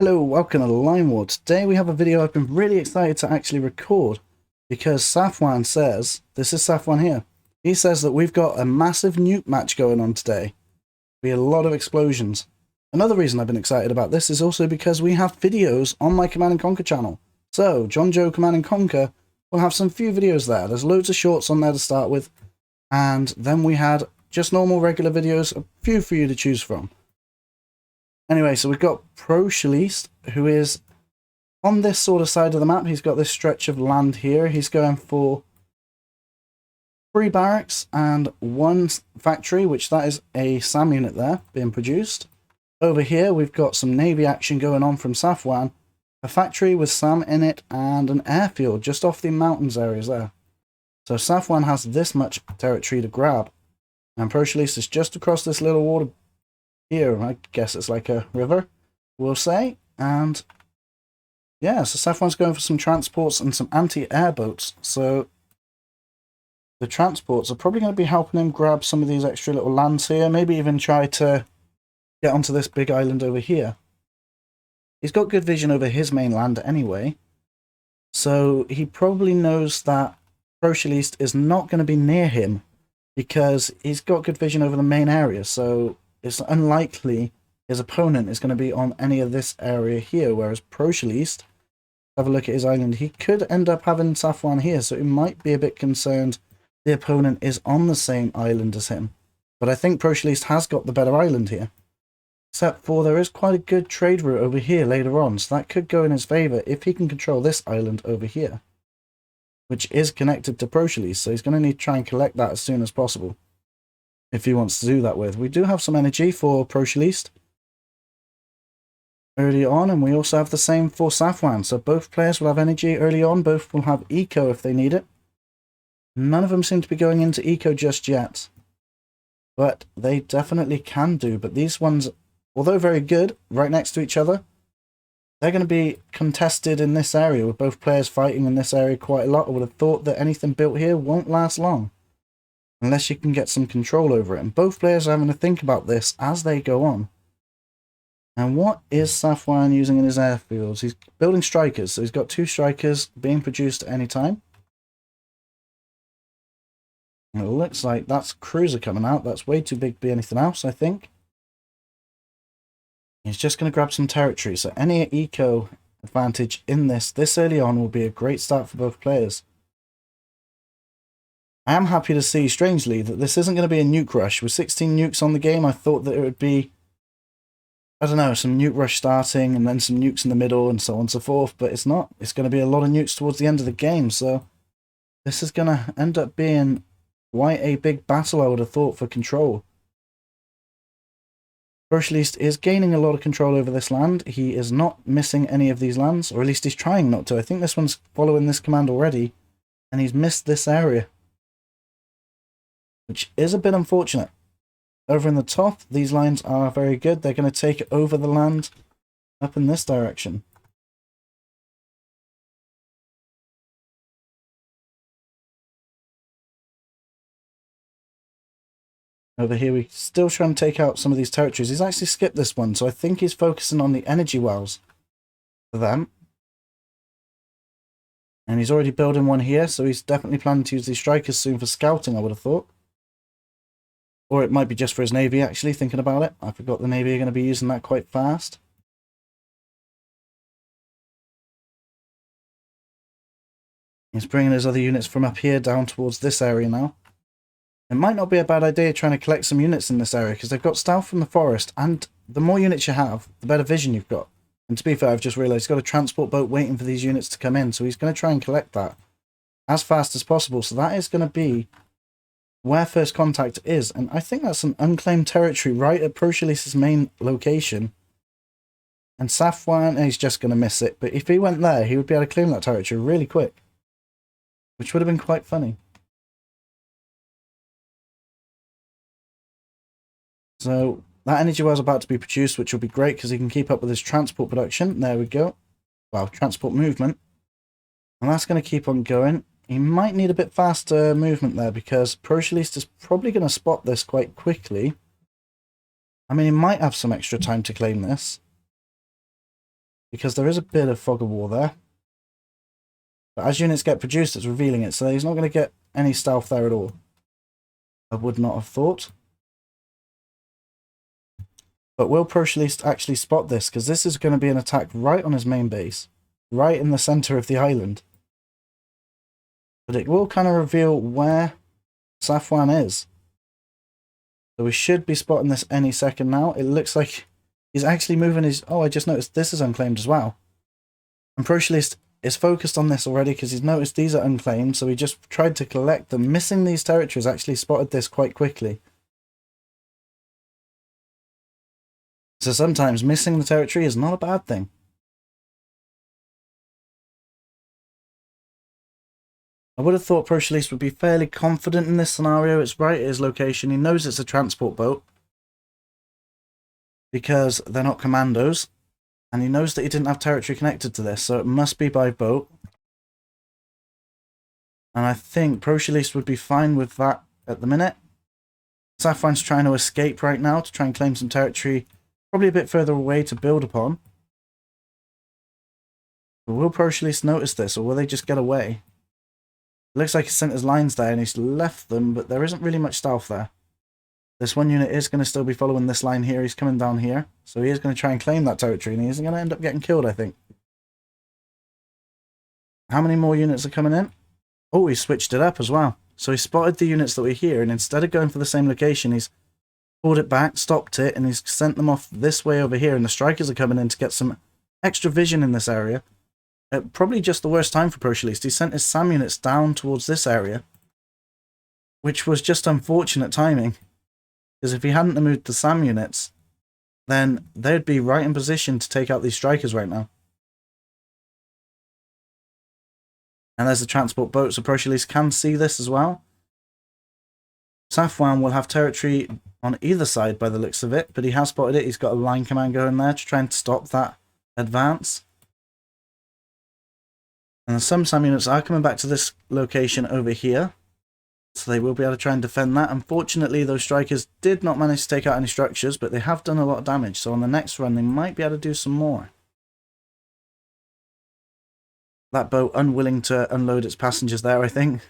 Hello, welcome to Line War. Today we have a video I've been really excited to actually record because Safwan says, this is Safwan here, he says that we've got a massive nuke match going on today. Be a lot of explosions. Another reason I've been excited about this is also because we have videos on my Command & Conquer channel. So, John Joe Command & Conquer will have some few videos there. There's loads of shorts on there to start with, and then we had just normal regular videos, a few for you to choose from. Anyway, so we've got Proshelest, who is on this sort of side of the map. He's got this stretch of land here. He's going for 3 barracks and 1 factory, which that is a SAM unit there being produced. Over here, we've got some Navy action going on from Safwan. A factory with SAM in it and an airfield just off the mountains areas there. So Safwan has this much territory to grab. And Proshelest is just across this little water here. I guess it's like a river, we'll say. And yeah, so Safwan's going for some transports and some anti-air boats. So the transports are probably going to be helping him grab some of these extra little lands here. Maybe even try to get onto this big island over here. He's got good vision over his main land anyway. So he probably knows that Proshelest is not going to be near him because he's got good vision over the main area. So it's unlikely his opponent is going to be on any of this area here, whereas Proshelest, have a look at his island, he could end up having Safwan here, so he might be a bit concerned the opponent is on the same island as him. But I think Proshelest has got the better island here. Except for there is quite a good trade route over here later on, so that could go in his favour if he can control this island over here, which is connected to Proshelest, so he's going to need to try and collect that as soon as possible if he wants to do that with. We do have some energy for Proshelest early on, and we also have the same for Safwan, so both players will have energy early on. Both will have eco if they need it. None of them seem to be going into eco just yet, but they definitely can do. But these ones, although very good right next to each other, they're going to be contested in this area with both players fighting in this area quite a lot. I would have thought that anything built here won't last long unless you can get some control over it, and both players are having to think about this as they go on. And what is Safwan using in his airfields? He's building strikers, so he's got 2 strikers being produced at any time. And it looks like that's cruiser coming out. That's way too big to be anything else, I think. He's just going to grab some territory, so any eco advantage in this early on will be a great start for both players. I am happy to see, strangely, that this isn't going to be a nuke rush. With 16 nukes on the game, I thought that it would be, I don't know, some nuke rush starting and then some nukes in the middle and so on and so forth, but it's not. It's going to be a lot of nukes towards the end of the game, so this is going to end up being quite a big battle, I would have thought, for control. Proshelest is gaining a lot of control over this land. He is not missing any of these lands, or at least he's trying not to. I think this one's following this command already, and he's missed this area, which is a bit unfortunate. Over in the top, these lines are very good. They're going to take over the land up in this direction. Over here, we're still trying to take out some of these territories. He's actually skipped this one, so I think he's focusing on the energy wells for them. And he's already building one here, so he's definitely planning to use these strikers soon for scouting, I would have thought. Or it might be just for his navy, actually, thinking about it. I forgot the navy are going to be using that quite fast. He's bringing his other units from up here down towards this area now. It might not be a bad idea trying to collect some units in this area, because they've got stealth from the forest, and the more units you have, the better vision you've got. And to be fair, I've just realised he's got a transport boat waiting for these units to come in, so he's going to try and collect that as fast as possible. So that is going to be where first contact is, and I think that's an unclaimed territory right at Proshelest's main location. And Safwan, he's just going to miss it, but if he went there, he would be able to claim that territory really quick, which would have been quite funny. So that energy well is about to be produced, which will be great because he can keep up with his transport production. There we go. Well, transport movement. And that's going to keep on going. He might need a bit faster movement there because Proshelest is probably going to spot this quite quickly. I mean, he might have some extra time to claim this. because there is a bit of fog of war there. But as units get produced, it's revealing it, so he's not going to get any stealth there at all. I would not have thought. But will Proshelest actually spot this? Because this is going to be an attack right on his main base. Right in the center of the island. But it will kind of reveal where Safwan is. So we should be spotting this any second now. It looks like he's actually moving his... Oh, I just noticed this is unclaimed as well. And Proshelest is focused on this already because he's noticed these are unclaimed. So he just tried to collect them. Missing these territories, actually spotted this quite quickly. So sometimes missing the territory is not a bad thing. I would have thought Proshelest would be fairly confident in this scenario. It's right at his location. He knows it's a transport boat because they're not commandos. And he knows that he didn't have territory connected to this, so it must be by boat. And I think Proshelest would be fine with that at the minute. Safwan's trying to escape right now to try and claim some territory, probably a bit further away to build upon. But will Proshelest notice this, or will they just get away? It looks like he sent his lines there and he's left them, but there isn't really much stealth there. This one unit is going to still be following this line here. He's coming down here. So he is going to try and claim that territory, and he's going to end up getting killed, I think. How many more units are coming in? Oh, he switched it up as well. So he spotted the units that were here, and instead of going for the same location, he's pulled it back, stopped it, and he's sent them off this way over here, and the strikers are coming in to get some extra vision in this area. Probably just the worst time for Proshelest. He sent his SAM units down towards this area, which was just unfortunate timing. Because if he hadn't moved the SAM units, then they'd be right in position to take out these strikers right now. And there's the transport boat, so Proshelest can see this as well. Safwan will have territory on either side by the looks of it, but he has spotted it. He's got a line command going there to try and stop that advance. And some SAM units are coming back to this location over here. So they will be able to try and defend that. Unfortunately, those strikers did not manage to take out any structures, but they have done a lot of damage. So on the next run, they might be able to do some more. That boat unwilling to unload its passengers there, I think.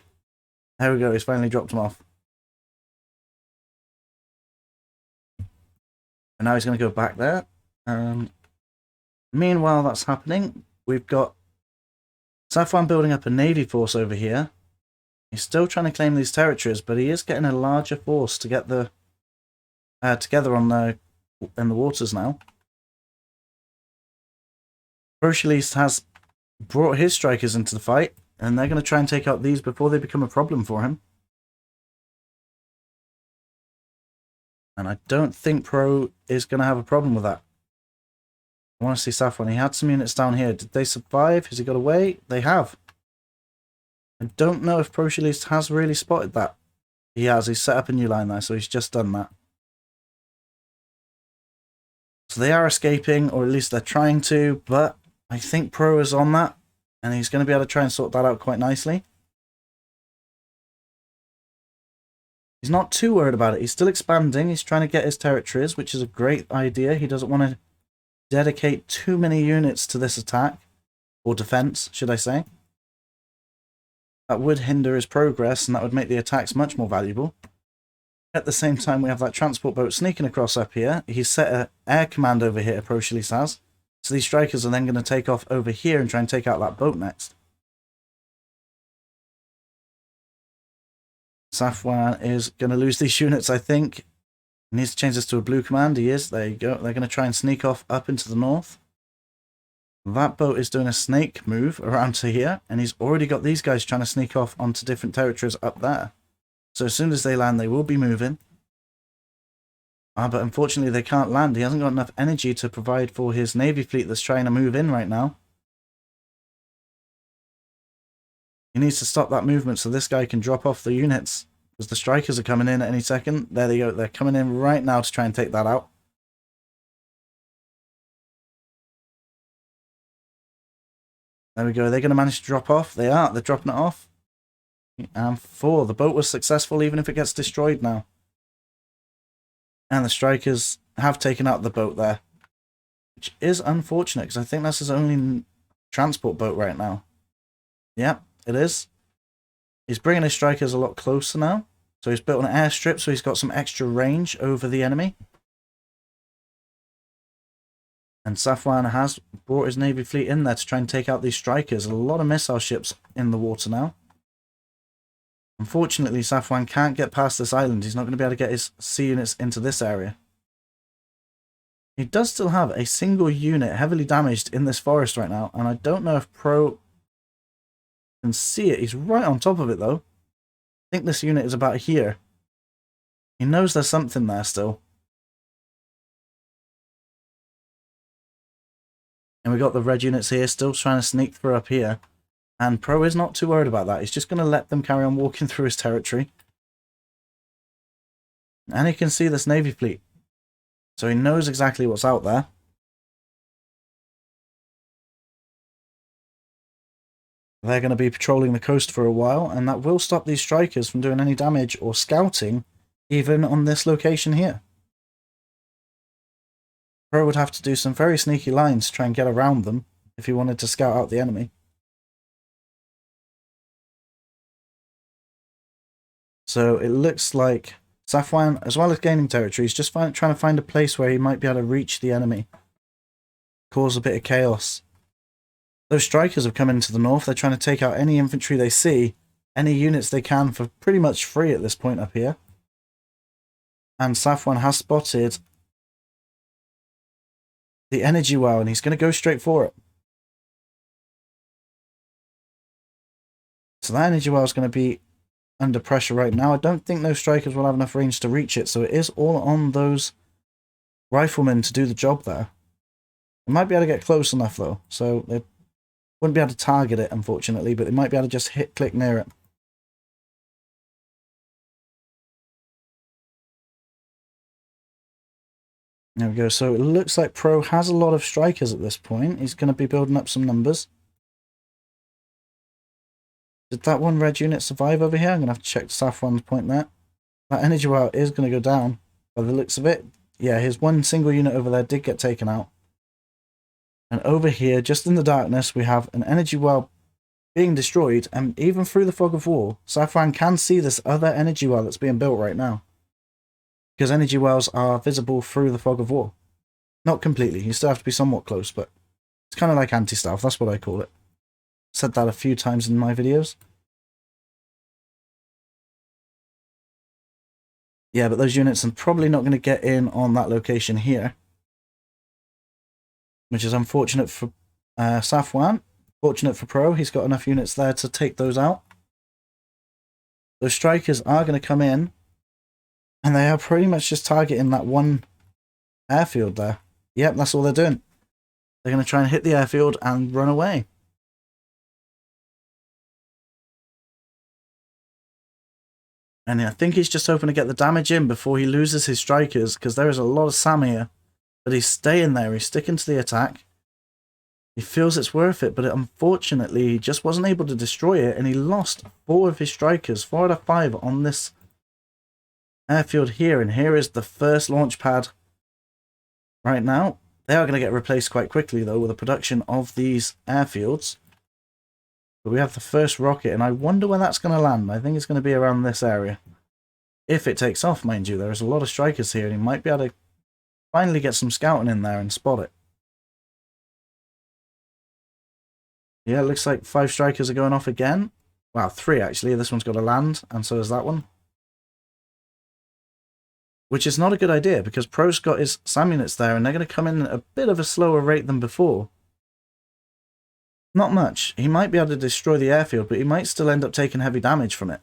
There we go, he's finally dropped them off. And now he's going to go back there. Meanwhile, that's happening. We've got Safwan building up a navy force over here. He's still trying to claim these territories, but he is getting a larger force to get the together on in the waters now. Proshelest has brought his strikers into the fight, and they're going to try and take out these before they become a problem for him. And I don't think Pro is going to have a problem with that. I want to see Safwan. He had some units down here. Did they survive? Has he got away? They have. I don't know if Proshelest has really spotted that. He has. He's set up a new line there, so he's just done that. So they are escaping, or at least they're trying to, but I think Pro is on that, and he's going to be able to try and sort that out quite nicely. He's not too worried about it. He's still expanding. He's trying to get his territories, which is a great idea. He doesn't want to dedicate too many units to this attack, or defense, should I say. That would hinder his progress, and that would make the attacks much more valuable. At the same time, we have that transport boat sneaking across up here. He's set an air command over here, Proshelest has. So these strikers are then going to take off over here and try and take out that boat next. Safwan is going to lose these units, I think. He needs to change this to a blue command. He is. There you go. They're going to try and sneak off up into the north. That boat is doing a snake move around to here, and he's already got these guys trying to sneak off onto different territories up there. So as soon as they land, they will be moving. But unfortunately, they can't land. He hasn't got enough energy to provide for his navy fleet that's trying to move in right now. He needs to stop that movement so this guy can drop off the units, because the strikers are coming in at any second. There they go. They're coming in right now to try and take that out. There we go. Are they going to manage to drop off? They are. They're dropping it off. And 4. The boat was successful, even if it gets destroyed now. And the strikers have taken out the boat there. which is unfortunate because I think that's his only transport boat right now. Yep, it is. He's bringing his strikers a lot closer now. So he's built an airstrip, so he's got some extra range over the enemy. And Safwan has brought his navy fleet in there to try and take out these strikers. A lot of missile ships in the water now. Unfortunately, Safwan can't get past this island. He's not going to be able to get his sea units into this area. He does still have a single unit heavily damaged in this forest right now. And I don't know if Pro can see it. He's right on top of it, though. I think this unit is about here. He knows there's something there still. And we got the red units here still trying to sneak through up here. And Pro is not too worried about that. He's just going to let them carry on walking through his territory. And he can see this navy fleet. So he knows exactly what's out there. They're going to be patrolling the coast for a while. And that will stop these strikers from doing any damage or scouting even on this location here. Pro would have to do some very sneaky lines to try and get around them if he wanted to scout out the enemy. So it looks like Safwan, as well as gaining territory, is just trying to find a place where he might be able to reach the enemy. Cause a bit of chaos. Those strikers have come into the north. They're trying to take out any infantry they see, any units they can for pretty much free at this point up here. And Safwan has spotted the energy well, and he's going to go straight for it. So that energy well is going to be under pressure right now. I don't think those strikers will have enough range to reach it, so it is all on those riflemen to do the job there. They might be able to get close enough though, so they wouldn't be able to target it unfortunately, but they might be able to just click near it. There we go. So it looks like Pro has a lot of strikers at this point. He's going to be building up some numbers. Did that one red unit survive over here? I'm going to have to check Safwan's point there. That energy well is going to go down by the looks of it. Yeah, his one single unit over there did get taken out. And over here, just in the darkness, we have an energy well being destroyed. And even through the fog of war, Safwan can see this other energy well that's being built right now. Because energy wells are visible through the fog of war. Not completely. You still have to be somewhat close, but it's kind of like anti-stealth. That's what I call it. Said that a few times in my videos. Yeah, but those units are probably not going to get in on that location here. Which is unfortunate for Safwan. Fortunate for Pro, he's got enough units there to take those out. Those strikers are going to come in. And they are pretty much just targeting that one airfield there. Yep, that's all they're doing. They're going to try and hit the airfield and run away. And I think he's just hoping to get the damage in before he loses his strikers, because there is a lot of SAM here. But he's staying there, he's sticking to the attack. He feels it's worth it, but unfortunately he just wasn't able to destroy it, and he lost 4 of his strikers, 4 out of 5 on this airfield here. And here is the first launch pad right now. They are going to get replaced quite quickly though with the production of these airfields. But we have the first rocket, and I wonder where that's going to land. I think it's going to be around this area. If it takes off, mind you. There's a lot of strikers here, and he might be able to finally get some scouting in there and spot it. Yeah, it looks like 5 strikers are going off again. Wow, 3 actually. This one's got to land, and so is that one. Which is not a good idea, because Pro's got his SAM units there, and they're going to come in at a bit of a slower rate than before. Not much. He might be able to destroy the airfield, but he might still end up taking heavy damage from it.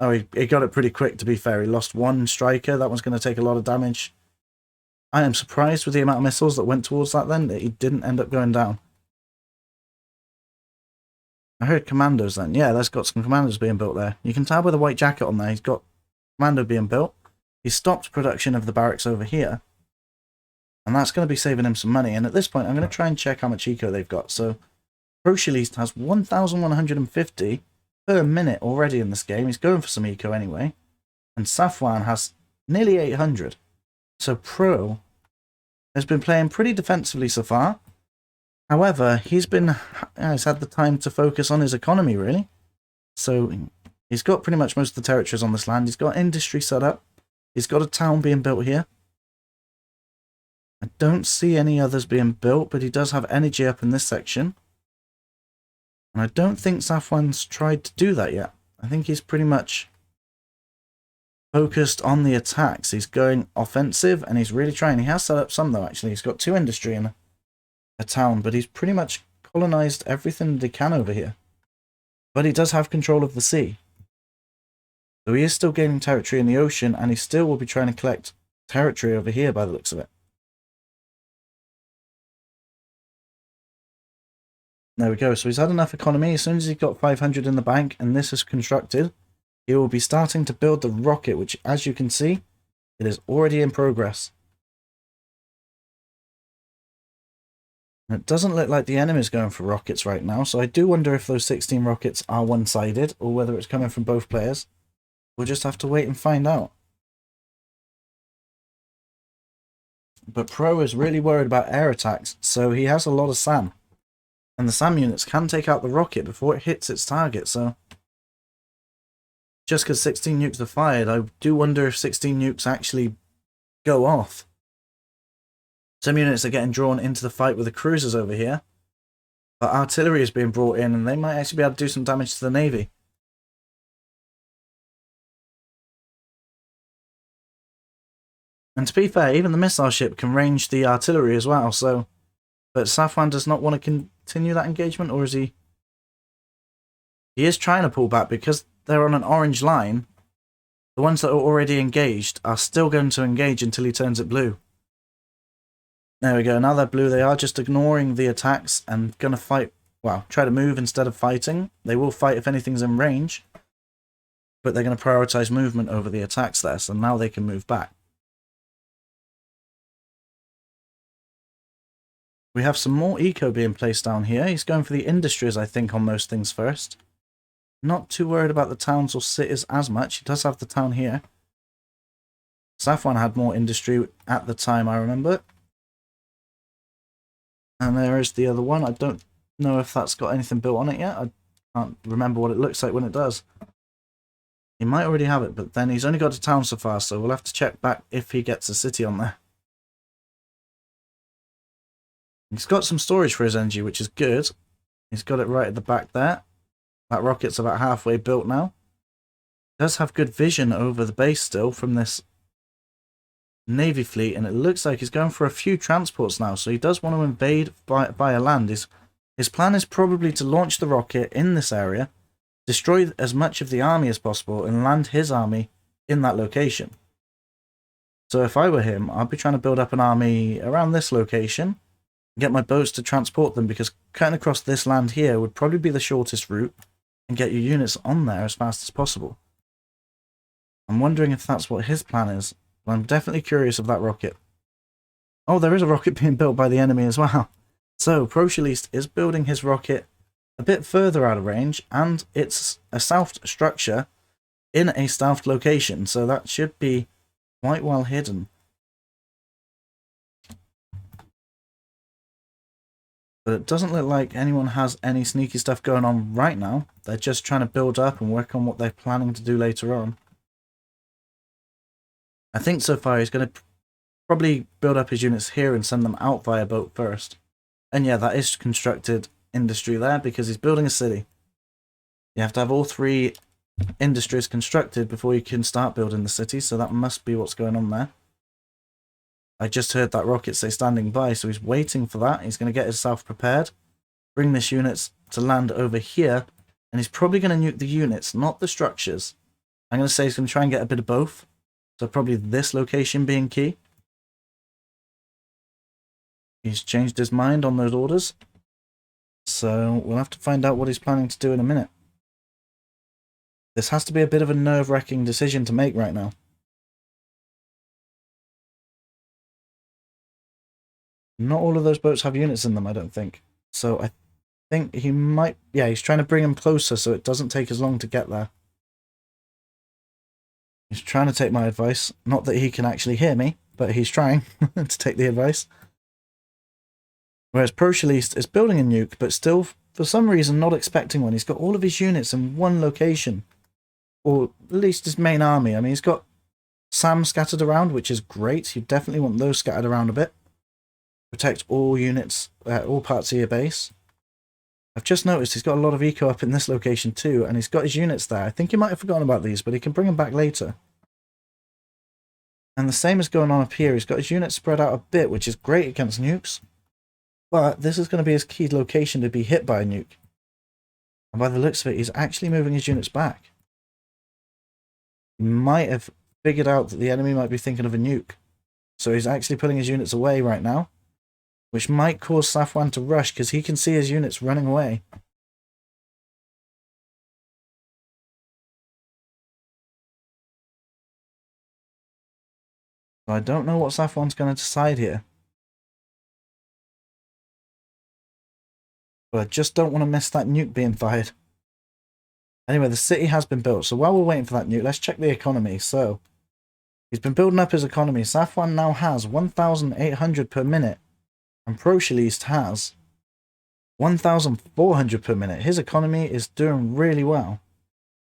Oh, he got it pretty quick, to be fair. He lost 1 striker. That one's going to take a lot of damage. I am surprised with the amount of missiles that went towards that then, that he didn't end up going down. I heard commandos then. Yeah, there's got some commandos being built there. You can tell by the white jacket on there, he's got commando being built. He stopped production of the barracks over here. And that's going to be saving him some money. And at this point, I'm going to try and check how much eco they've got. So, Proshelest has 1,150 per minute already in this game. He's going for some eco anyway. And Safwan has nearly 800. So Pro has been playing pretty defensively so far. However, he's had the time to focus on his economy, really. So he's got pretty much most of the territories on this land. He's got industry set up. He's got a town being built here. I don't see any others being built, but he does have energy up in this section. And I don't think Safwan's tried to do that yet. I think he's pretty much focused on the attacks. He's going offensive and he's really trying. He has set up some though, actually. He's got 2 industry and a town, but he's pretty much colonized everything that he can over here. But he does have control of the sea. So he is still gaining territory in the ocean, and he still will be trying to collect territory over here by the looks of it. There we go. So he's had enough economy. As soon as he's got 500 in the bank and this is constructed, he will be starting to build the rocket, which, as you can see, it is already in progress. And it doesn't look like the enemy is going for rockets right now, so I do wonder if those 16 rockets are one-sided or whether it's coming from both players. We'll just have to wait and find out. But Pro is really worried about air attacks, so he has a lot of SAM. And the SAM units can take out the rocket before it hits its target, so just because 16 nukes are fired, I do wonder if 16 nukes actually go off. Some units are getting drawn into the fight with the cruisers over here, but artillery is being brought in and they might actually be able to do some damage to the navy. And to be fair, even the missile ship can range the artillery as well, so... But Safwan does not want to continue that engagement, or is he... He is trying to pull back because they're on an orange line. The ones that are already engaged are still going to engage until he turns it blue. There we go, now they're blue. They are just ignoring the attacks and going to fight... Well, try to move instead of fighting. They will fight if anything's in range. But they're going to prioritize movement over the attacks there, so now they can move back. We have some more eco being placed down here. He's going for the industries, I think, on most things first. Not too worried about the towns or cities as much. He does have the town here. Safwan had more industry at the time, I remember. And there is the other one. I don't know if that's got anything built on it yet. I can't remember what it looks like when it does. He might already have it, but then he's only got a town so far, so we'll have to check back if he gets a city on there. He's got some storage for his energy, which is good. He's got it right at the back there. That rocket's about halfway built now. He does have good vision over the base still from this Navy fleet, and it looks like he's going for a few transports now, so he does want to invade via land. His plan is probably to launch the rocket in this area, destroy as much of the army as possible, and land his army in that location. So if I were him, I'd be trying to build up an army around this location, get my boats to transport them, because cutting across this land here would probably be the shortest route, and get your units on there as fast as possible. I'm wondering if that's what his plan is. But I'm definitely curious of that rocket. Oh, there is a rocket being built by the enemy as well. So, Proshelest is building his rocket a bit further out of range, and it's a stealth structure in a stealth location, so that should be quite well hidden. But it doesn't look like anyone has any sneaky stuff going on right now. They're just trying to build up and work on what they're planning to do later on. I think so far he's going to probably build up his units here and send them out via boat first. And yeah, that is constructed industry there because he's building a city. You have to have all 3 industries constructed before you can start building the city, so that must be what's going on there. I just heard that rocket say standing by, so he's waiting for that. He's going to get himself prepared, bring this units to land over here, and he's probably going to nuke the units, not the structures. I'm going to say he's going to try and get a bit of both. So probably this location being key. He's changed his mind on those orders. So we'll have to find out what he's planning to do in a minute. This has to be a bit of a nerve-wracking decision to make right now. Not all of those boats have units in them, I don't think. So I think he might... Yeah, he's trying to bring them closer so it doesn't take as long to get there. He's trying to take my advice. Not that he can actually hear me, but he's trying to take the advice. Whereas Proshelest is building a nuke, but still, for some reason, not expecting one. He's got all of his units in one location. Or at least his main army. I mean, he's got Sam scattered around, which is great. You definitely want those scattered around a bit. Protect all units, all parts of your base. I've just noticed he's got a lot of eco up in this location too, and he's got his units there. I think he might have forgotten about these, but he can bring them back later. And the same is going on up here. He's got his units spread out a bit, which is great against nukes. But this is going to be his key location to be hit by a nuke. And by the looks of it, he's actually moving his units back. He might have figured out that the enemy might be thinking of a nuke. So he's actually putting his units away right now, which might cause Safwan to rush because he can see his units running away. So I don't know what Safwan's going to decide here. But I just don't want to miss that nuke being fired. Anyway, the city has been built. So while we're waiting for that nuke, let's check the economy. So he's been building up his economy. Safwan now has 1,800 per minute. And Proshelest has 1,400 per minute. His economy is doing really well.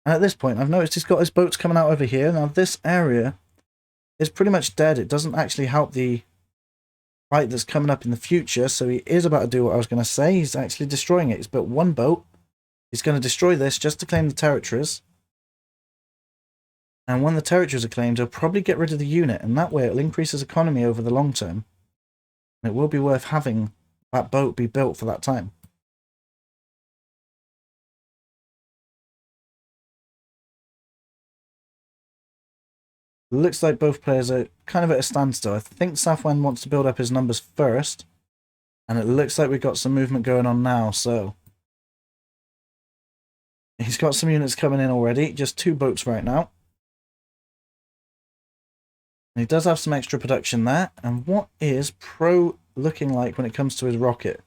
And at this point, I've noticed he's got his boats coming out over here. Now, this area is pretty much dead. It doesn't actually help the fight that's coming up in the future. So he is about to do what I was going to say. He's actually destroying it. He's built one boat. He's going to destroy this just to claim the territories. And when the territories are claimed, he'll probably get rid of the unit. And that way, it'll increase his economy over the long term. And it will be worth having that boat be built for that time. Looks like both players are kind of at a standstill. I think Safwan wants to build up his numbers first. And it looks like we've got some movement going on now, so he's got some units coming in already. Just 2 boats right now. And he does have some extra production there. And what is Pro looking like when it comes to his rocket?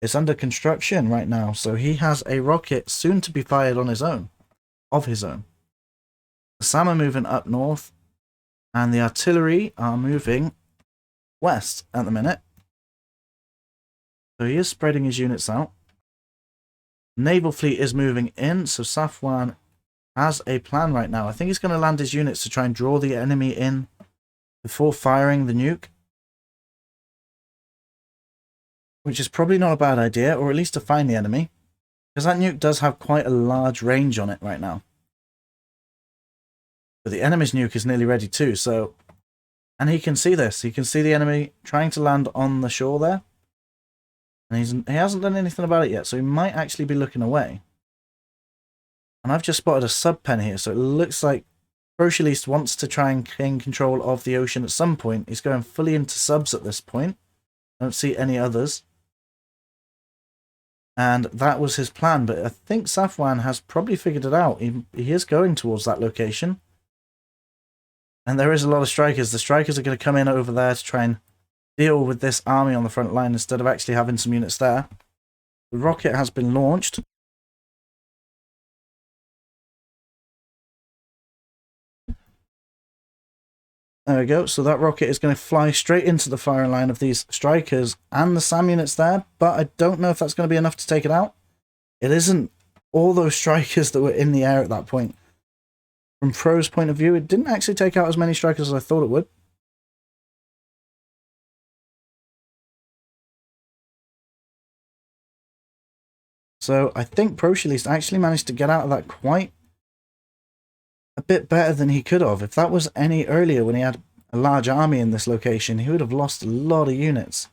It's under construction right now. So he has a rocket soon to be fired on his own. Of his own. The SAM are moving up north. And the artillery are moving west at the minute. So he is spreading his units out. Naval fleet is moving in. So Safwan has a plan right now. I think he's going to land his units to try and draw the enemy in before firing the nuke. Which is probably not a bad idea, or at least to find the enemy. Because that nuke does have quite a large range on it right now. But the enemy's nuke is nearly ready too, so... And he can see this. He can see the enemy trying to land on the shore there. And he hasn't done anything about it yet, so he might actually be looking away. And I've just spotted a sub-pen here, so it looks like Proshelest wants to try and gain control of the ocean at some point. He's going fully into subs at this point. I don't see any others. And that was his plan, but I think Safwan has probably figured it out. He is going towards that location. And there is a lot of strikers. The strikers are going to come in over there to try and deal with this army on the front line instead of actually having some units there. The rocket has been launched. There we go. So that rocket is going to fly straight into the firing line of these strikers and the SAM units there. But I don't know if that's going to be enough to take it out. It isn't all those strikers that were in the air at that point. From Pro's point of view, it didn't actually take out as many strikers as I thought it would. So I think Proshelest actually managed to get out of that quite a bit better than he could have. If that was any earlier when he had a large army in this location, he would have lost a lot of units.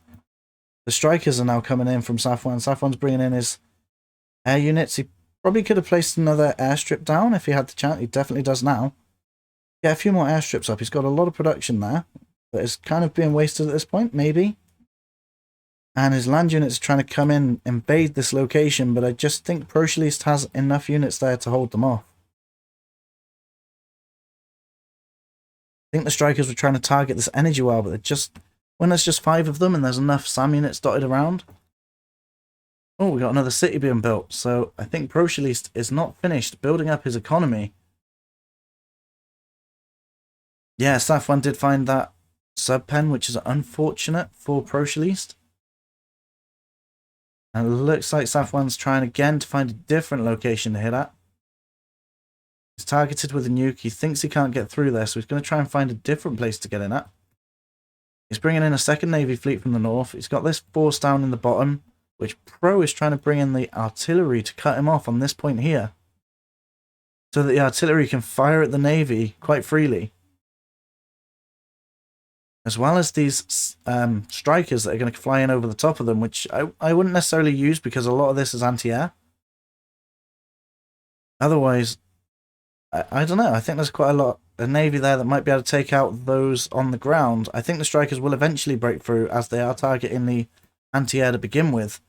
The strikers are now coming in from Safwan. Safwan's bringing in his air units. He probably could have placed another airstrip down if he had the chance. He definitely does now. Get a few more airstrips up. He's got a lot of production there, but it's kind of being wasted at this point, maybe. And his land units are trying to come in, invade this location, but I just think Proshelest has enough units there to hold them off. I think the strikers were trying to target this energy well, but when there's just 5 of them and there's enough SAM units dotted around. Oh, we got another city being built. So I think Proshelest is not finished building up his economy. Yeah, Safwan did find that sub-pen, which is unfortunate for Proshelest. And it looks like Safwan's trying again to find a different location to hit at. He's targeted with a nuke. He thinks he can't get through there, so he's going to try and find a different place to get in at. He's bringing in a second Navy fleet from the north. He's got this force down in the bottom, which Pro is trying to bring in the artillery to cut him off on this point here, so that the artillery can fire at the Navy quite freely. As well as these strikers that are going to fly in over the top of them, which I wouldn't necessarily use because a lot of this is anti-air. Otherwise, I don't know. I think there's quite a Navy there that might be able to take out those on the ground. I think the strikers will eventually break through as they are targeting the anti-air to begin with.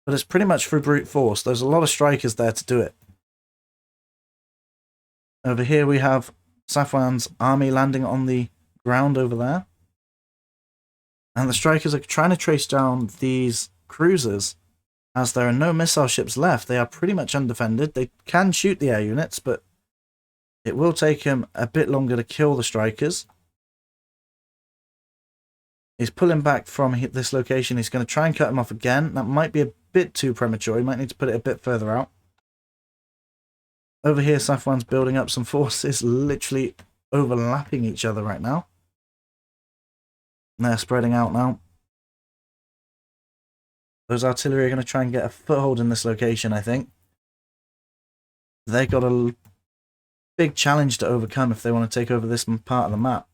But it's pretty much through brute force. There's a lot of strikers there to do it. Over here we have Safwan's army landing on the ground over there. And the strikers are trying to trace down these cruisers. As there are no missile ships left, they are pretty much undefended. They can shoot the air units, but it will take him a bit longer to kill the strikers. He's pulling back from this location. He's going to try and cut him off again. That might be a bit too premature. He might need to put it a bit further out. Over here, Safwan's building up some forces, literally overlapping each other right now. They're spreading out now. Those artillery are going to try and get a foothold in this location, I think. They got a big challenge to overcome if they want to take over this part of the map.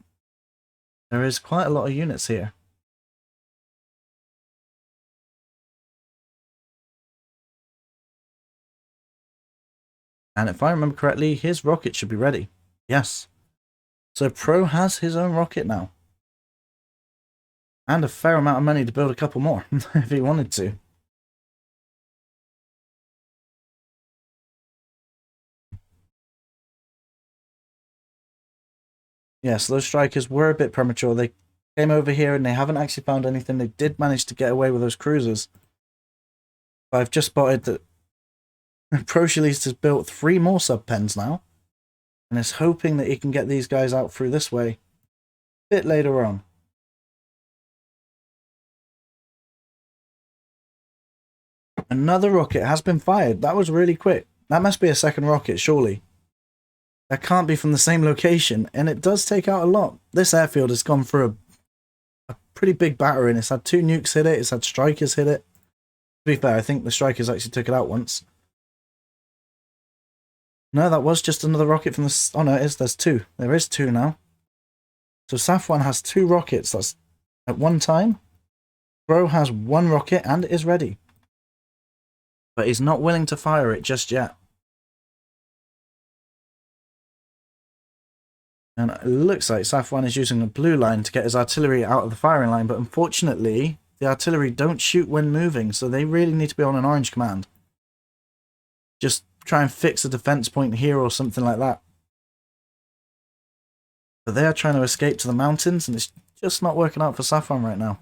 There is quite a lot of units here. And if I remember correctly, his rocket should be ready. Yes. So Pro has his own rocket now. And a fair amount of money to build a couple more, if he wanted to. Yes, those strikers were a bit premature. They came over here and they haven't actually found anything. They did manage to get away with those cruisers. But I've just spotted that Proshelest has built 3 more sub-pens now. And is hoping that he can get these guys out through this way a bit later on. Another rocket has been fired. That was really quick. That must be a second rocket, surely. That can't be from the same location, and it does take out a lot. This airfield has gone through a pretty big battering. It's had 2 nukes hit it. It's had strikers hit it. To be fair, I think the strikers actually took it out once. No, that was just another rocket from the... Oh no, it is. There's 2. There is 2 now. So Safwan has 2 rockets. That's at one time. Bro has 1 rocket and is ready. But he's not willing to fire it just yet. And it looks like Safwan is using a blue line to get his artillery out of the firing line, but unfortunately, the artillery don't shoot when moving, so they really need to be on an orange command. Just try and fix a defense point here or something like that. But they are trying to escape to the mountains, and it's just not working out for Safwan right now.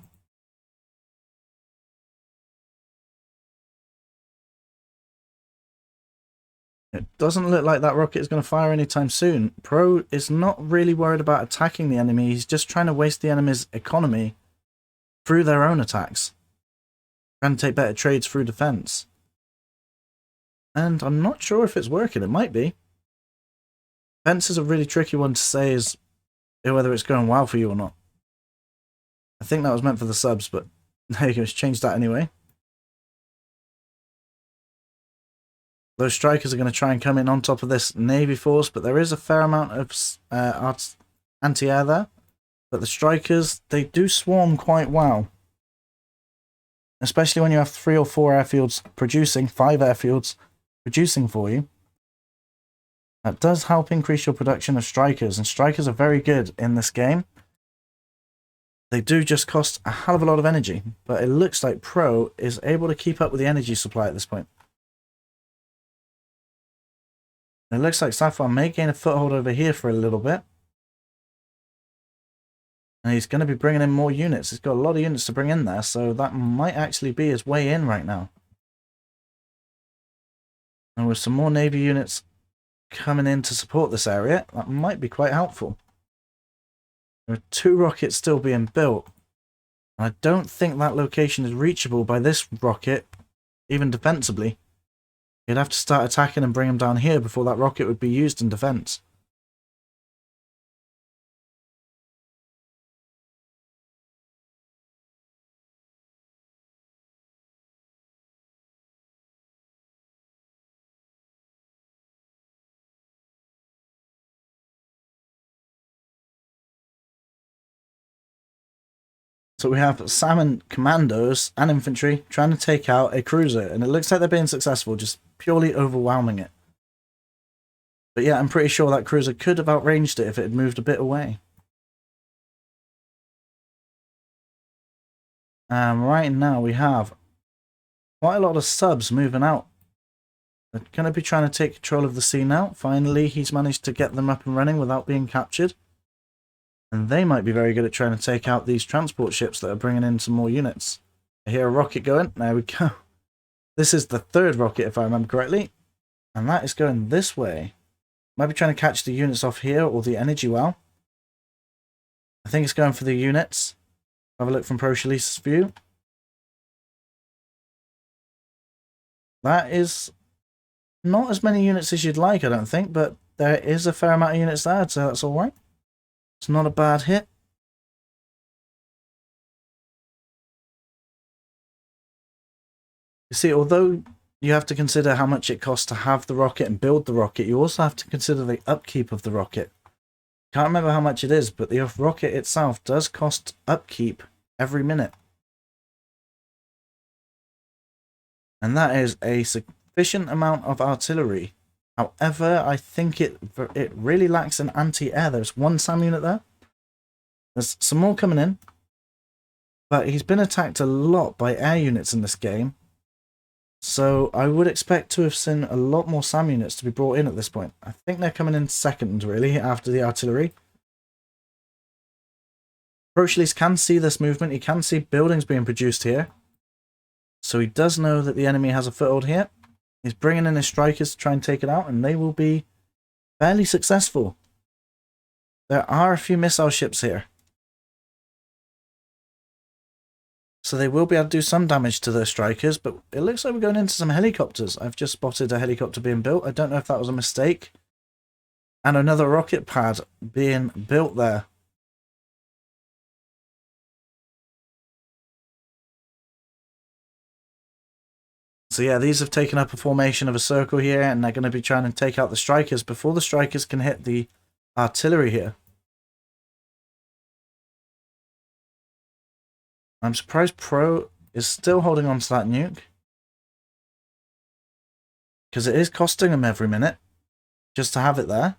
It doesn't look like that rocket is going to fire anytime soon. Pro is not really worried about attacking the enemy. He's just trying to waste the enemy's economy through their own attacks. Trying to take better trades through defense. And I'm not sure if it's working. It might be. Defense is a really tricky one to say is whether it's going well for you or not. I think that was meant for the subs, but there you go. It's changed that anyway. Those strikers are going to try and come in on top of this Navy force, but there is a fair amount of anti-air there. But the strikers, they do swarm quite well. Especially when you have 3 or 4 airfields producing, 5 airfields producing for you. That does help increase your production of strikers, and strikers are very good in this game. They do just cost a hell of a lot of energy, but it looks like Pro is able to keep up with the energy supply at this point. It looks like Safwan may gain a foothold over here for a little bit. And he's going to be bringing in more units. He's got a lot of units to bring in there, so that might actually be his way in right now. And with some more Navy units coming in to support this area, that might be quite helpful. There are 2 rockets still being built. And I don't think that location is reachable by this rocket even defensively. He'd have to start attacking and bring him down here before that rocket would be used in defense. So we have salmon commandos and infantry trying to take out a cruiser, and it looks like they're being successful, just purely overwhelming it. But yeah, I'm pretty sure that cruiser could have outranged it if it had moved a bit away. Right now we have quite a lot of subs moving out. They're going to be trying to take control of the sea now. Finally, he's managed to get them up and running without being captured. And they might be very good at trying to take out these transport ships that are bringing in some more units. I hear a rocket going. There we go. This is the third rocket, if I remember correctly. And that is going this way. Might be trying to catch the units off here or the energy well. I think it's going for the units. Have a look from Proshelest's view. That is not as many units as you'd like, I don't think, but there is a fair amount of units there, so that's alright. It's not a bad hit. You see, although you have to consider how much it costs to have the rocket and build the rocket, you also have to consider the upkeep of the rocket. Can't remember how much it is, but the rocket itself does cost upkeep every minute. And that is a sufficient amount of artillery. However, I think it really lacks an anti-air. There's one SAM unit there. There's some more coming in. But he's been attacked a lot by air units in this game. So I would expect to have seen a lot more SAM units to be brought in at this point. I think they're coming in second, really, after the artillery. Proshelest can see this movement. He can see buildings being produced here. So he does know that the enemy has a foothold here. He's bringing in his strikers to try and take it out, and they will be fairly successful. There are a few missile ships here. So they will be able to do some damage to their strikers, but it looks like we're going into some helicopters. I've just spotted a helicopter being built. I don't know if that was a mistake. And another rocket pad being built there. So yeah, these have taken up a formation of a circle here, and they're going to be trying to take out the strikers before the strikers can hit the artillery here. I'm surprised Pro is still holding on to that nuke, because it is costing them every minute just to have it there.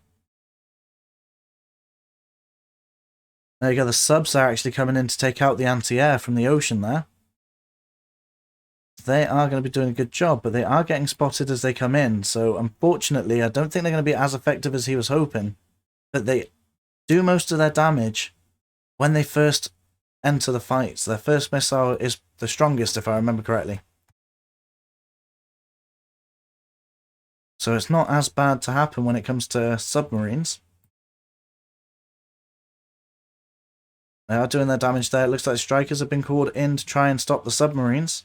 There you go, the subs are actually coming in to take out the anti-air from the ocean there. They are going to be doing a good job, but they are getting spotted as they come in. So unfortunately, I don't think they're going to be as effective as he was hoping. But they do most of their damage when they first enter the fights. Their first missile is the strongest, if I remember correctly. So it's not as bad to happen when it comes to submarines. They are doing their damage there. It looks like strikers have been called in to try and stop the submarines.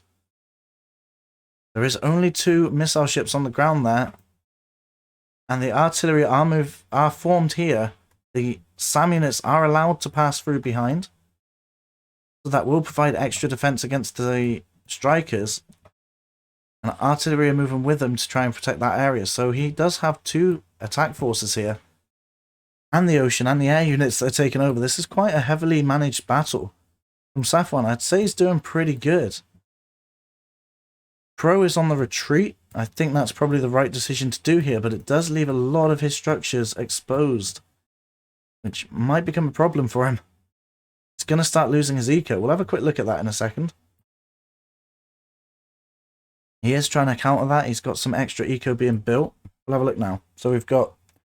There is only 2 missile ships on the ground there. And the artillery are formed here. The SAM units are allowed to pass through behind. So that will provide extra defense against the strikers. And artillery are moving with them to try and protect that area. So he does have 2 attack forces here. And the ocean and the air units that are taking over. This is quite a heavily managed battle. From Safwan, I'd say he's doing pretty good. Pro is on the retreat. I think that's probably the right decision to do here, but it does leave a lot of his structures exposed, which might become a problem for him. He's going to start losing his eco. We'll have a quick look at that in a second. He is trying to counter that. He's got some extra eco being built. We'll have a look now. So we've got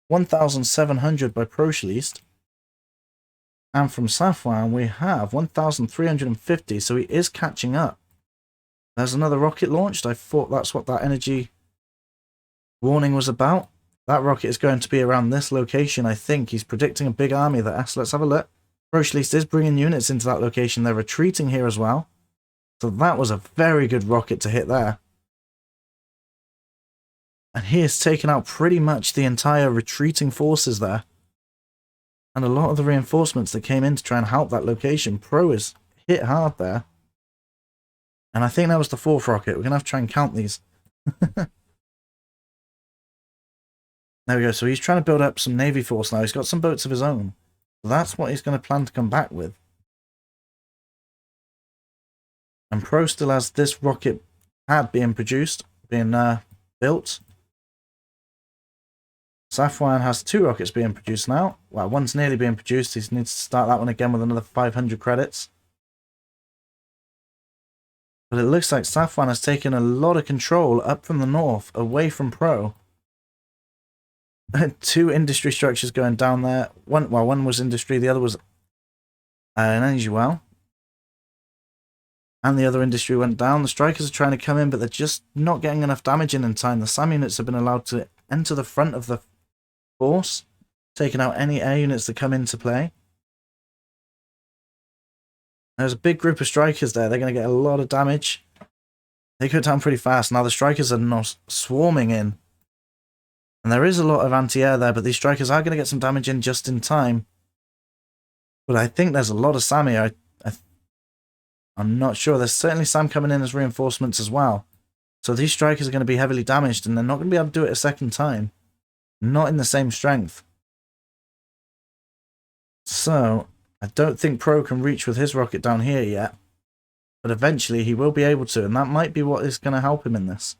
1,700 by Proshelest. And from Safwan, we have 1,350, so he is catching up. There's another rocket launched. I thought that's what that energy warning was about. That rocket is going to be around this location, I think. He's predicting a big army there. So let's have a look. Proshelest is bringing units into that location. They're retreating here as well. So that was a very good rocket to hit there. And he has taken out pretty much the entire retreating forces there. And a lot of the reinforcements that came in to try and help that location. Pro is hit hard there. And I think that was the 4th rocket. We're going to have to try and count these. There we go. So he's trying to build up some Navy force now. He's got some boats of his own. So that's what he's going to plan to come back with. And Pro still has this rocket pad being produced, being built. Safwan has 2 rockets being produced now. Well, one's nearly being produced. He needs to start that one again with another 500 credits. But it looks like Safwan has taken a lot of control up from the north, away from Pro. 2 industry structures going down there. One was industry, the other was an energy well. And the other industry went down. The strikers are trying to come in, but they're just not getting enough damage in time. The SAM units have been allowed to enter the front of the force, taking out any air units that come into play. There's a big group of strikers there. They're going to get a lot of damage. They go down pretty fast. Now the strikers are not swarming in. And there is a lot of anti-air there, but these strikers are going to get some damage in just in time. But I think there's a lot of SAM here. I'm not sure. There's certainly SAM coming in as reinforcements as well. So these strikers are going to be heavily damaged, and they're not going to be able to do it a second time. Not in the same strength. So I don't think Pro can reach with his rocket down here yet. But eventually he will be able to, and that might be what is going to help him in this.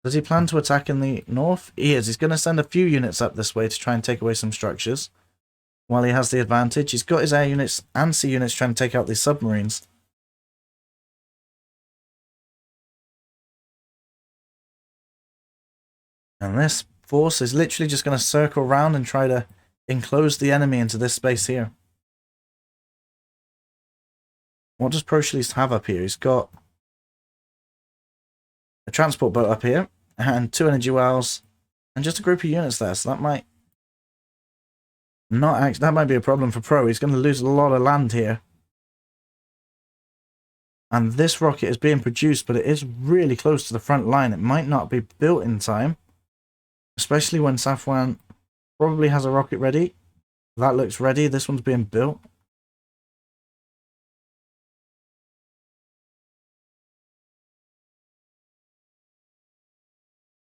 Does he plan to attack in the north? He is. He's going to send a few units up this way to try and take away some structures. While he has the advantage. He's got his air units and sea units trying to take out these submarines. And this force is literally just going to circle around and try to enclose the enemy into this space here. What does Proshelest have up here? He's got a transport boat up here, and 2 energy wells, and just a group of units there. So that might that might be a problem for Pro. He's going to lose a lot of land here. And this rocket is being produced, but it is really close to the front line. It might not be built in time, especially when Safwan probably has a rocket ready. That looks ready. This one's being built.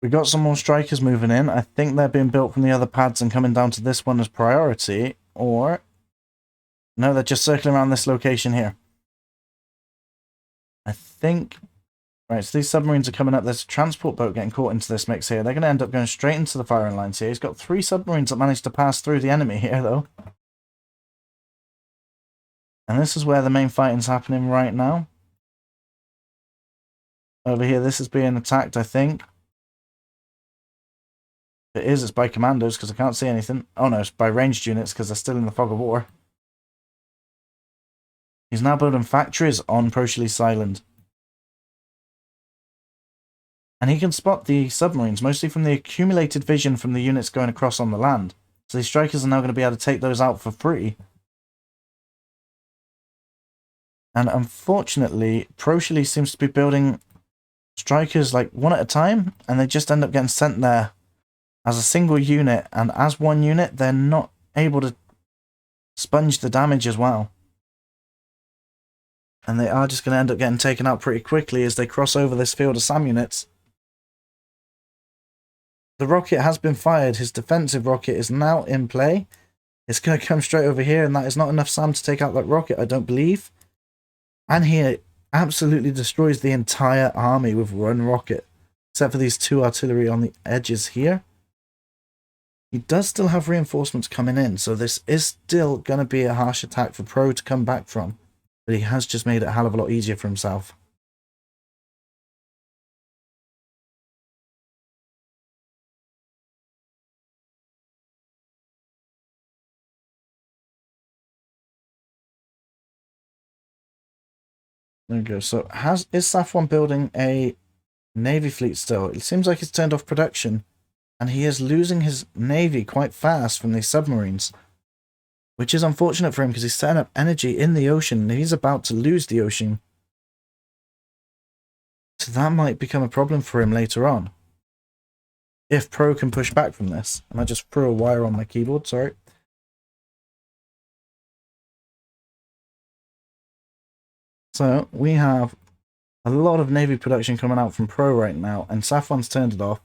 We got some more strikers moving in. I think they're being built from the other pads and coming down to this one as priority. Or no, they're just circling around this location here. I think. Right, so these submarines are coming up. There's a transport boat getting caught into this mix here. They're going to end up going straight into the firing lines here. He's got 3 submarines that managed to pass through the enemy here, though. And this is where the main fighting's happening right now. Over here, this is being attacked, I think. It is, it's by commandos because I can't see anything. Oh no, it's by ranged units because they're still in the fog of war. He's now building factories on Proshelest Island. And he can spot the submarines, mostly from the accumulated vision from the units going across on the land. So the strikers are now going to be able to take those out for free. And unfortunately, Proshelest seems to be building strikers like one at a time, and they just end up getting sent there as a single unit, and as one unit, they're not able to sponge the damage as well. And they are just going to end up getting taken out pretty quickly as they cross over this field of SAM units. The rocket has been fired. His defensive rocket is now in play. It's going to come straight over here, and that is not enough SAM to take out that rocket, I don't believe. And he absolutely destroys the entire army with one rocket, except for these 2 artillery on the edges here. He does still have reinforcements coming in, so this is still going to be a harsh attack for Pro to come back from. But he has just made it a hell of a lot easier for himself. There we go. So is Safwan building a navy fleet still? It seems like he's turned off production. And he is losing his navy quite fast from these submarines. Which is unfortunate for him because he's setting up energy in the ocean and he's about to lose the ocean. So that might become a problem for him later on. if Pro can push back from this. And I just threw a wire on my keyboard, sorry. So we have a lot of Navy production coming out from Pro right now, and Safwan's turned it off.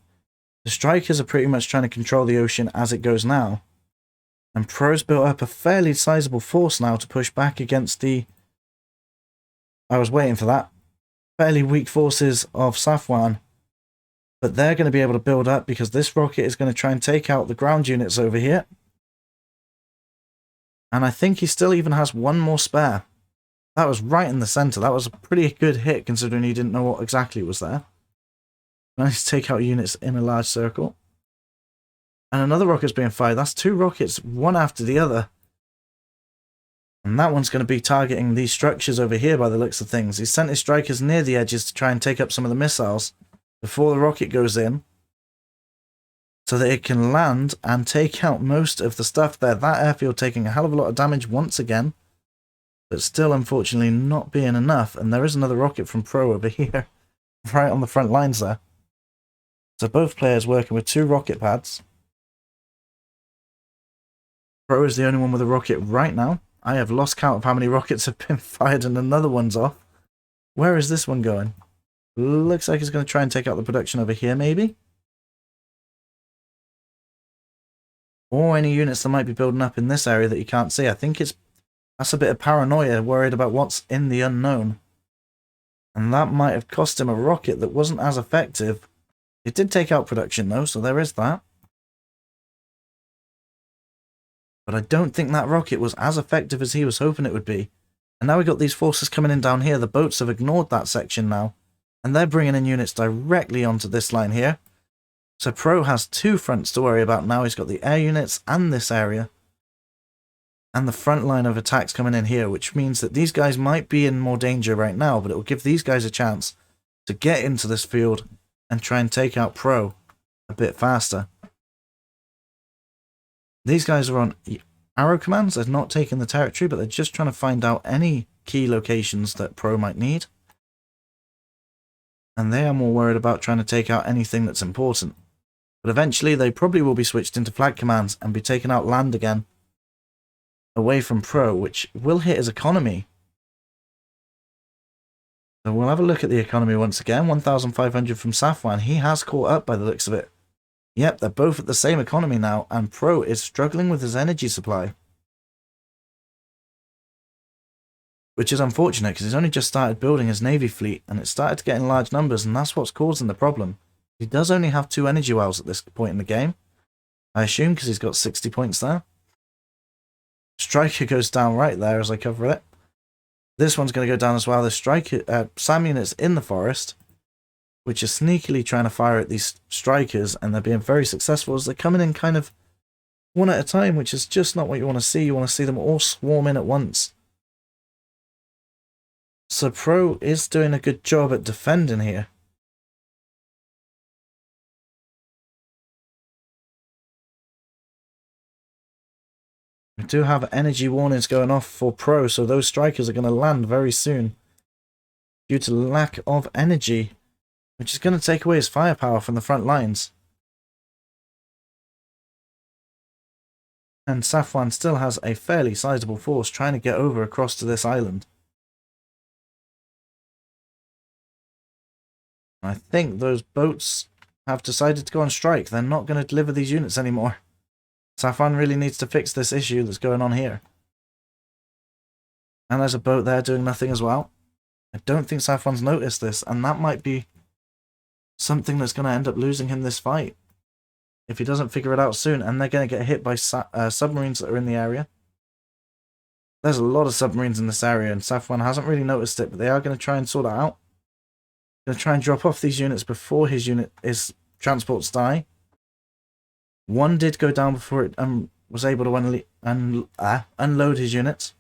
The strikers are pretty much trying to control the ocean as it goes now. And Pro's built up a fairly sizable force now to push back against the... I was waiting for that. Fairly weak forces of Safwan. But they're going to be able to build up because this rocket is going to try and take out the ground units over here. And I think he still even has one more spare. That was right in the center. That was a pretty good hit considering he didn't know what exactly was there. Managed to take out units in a large circle. And another rocket's being fired. That's two rockets, one after the other. And that one's going to be targeting these structures over here by the looks of things. He sent his strikers near the edges to try and take up some of the missiles before the rocket goes in, so that it can land and take out most of the stuff there. That airfield taking a hell of a lot of damage once again, but still unfortunately not being enough. And there is another rocket from Pro over here, right on the front lines there. So both players working with two rocket pads. Pro is the only one with a rocket right now. I have lost count of how many rockets have been fired and another one's off. Where is this one going? Looks like it's going to try and take out the production over here, maybe? Or any units that might be building up in this area that you can't see. I think that's a bit of paranoia, worried about what's in the unknown. And that might have cost him a rocket that wasn't as effective. It did take out production though, so there is that. But I don't think that rocket was as effective as he was hoping it would be. And now we've got these forces coming in down here. The boats have ignored that section now. And they're bringing in units directly onto this line here. So Pro has two fronts to worry about now. He's got the air units and this area. And the front line of attacks coming in here, which means that these guys might be in more danger right now, but it will give these guys a chance to get into this field and try and take out Pro a bit faster. These guys are on arrow commands. They're not taking the territory, but they're just trying to find out any key locations that Pro might need. And they are more worried about trying to take out anything that's important. But eventually they probably will be switched into flag commands and be taken out land again, away from Pro, which will hit his economy. So we'll have a look at the economy once again. 1,500 from Safwan. He has caught up by the looks of it. Yep, they're both at the same economy now, and Pro is struggling with his energy supply. Which is unfortunate, because he's only just started building his navy fleet, and it started to get in large numbers, and that's what's causing the problem. He does only have 2 energy wells at this point in the game, I assume, because he's got 60 points there. Striker goes down right there as I cover it. This one's going to go down as well. The striker, SAM unit's in the forest, which is sneakily trying to fire at these strikers, and they're being very successful as they're coming in kind of one at a time, which is just not what you want to see. You want to see them all swarm in at once. So Pro is doing a good job at defending here. We do have energy warnings going off for Pro, so those strikers are going to land very soon due to lack of energy, which is going to take away his firepower from the front lines. And Safwan still has a fairly sizable force trying to get over across to this island. I think those boats have decided to go on strike. They're not going to deliver these units anymore. Safwan really needs to fix this issue that's going on here. And there's a boat there doing nothing as well. I don't think Safwan's noticed this, and that might be something that's going to end up losing him this fight if he doesn't figure it out soon. And they're going to get hit by submarines that are in the area. There's a lot of submarines in this area, and Safwan hasn't really noticed it, but they are going to try and sort it out. Going to try and drop off these units before his transports die. One did go down before it was able to unload his units.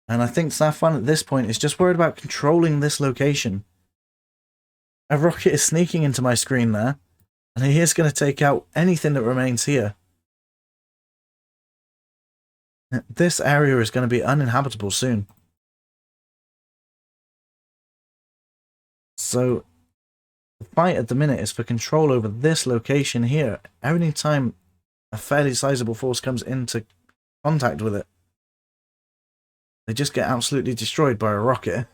And I think Safwan at this point is just worried about controlling this location. A rocket is sneaking into my screen there, and he is going to take out anything that remains here. This area is going to be uninhabitable soon. So the fight at the minute is for control over this location here. Every time a fairly sizable force comes into contact with it, they just get absolutely destroyed by a rocket.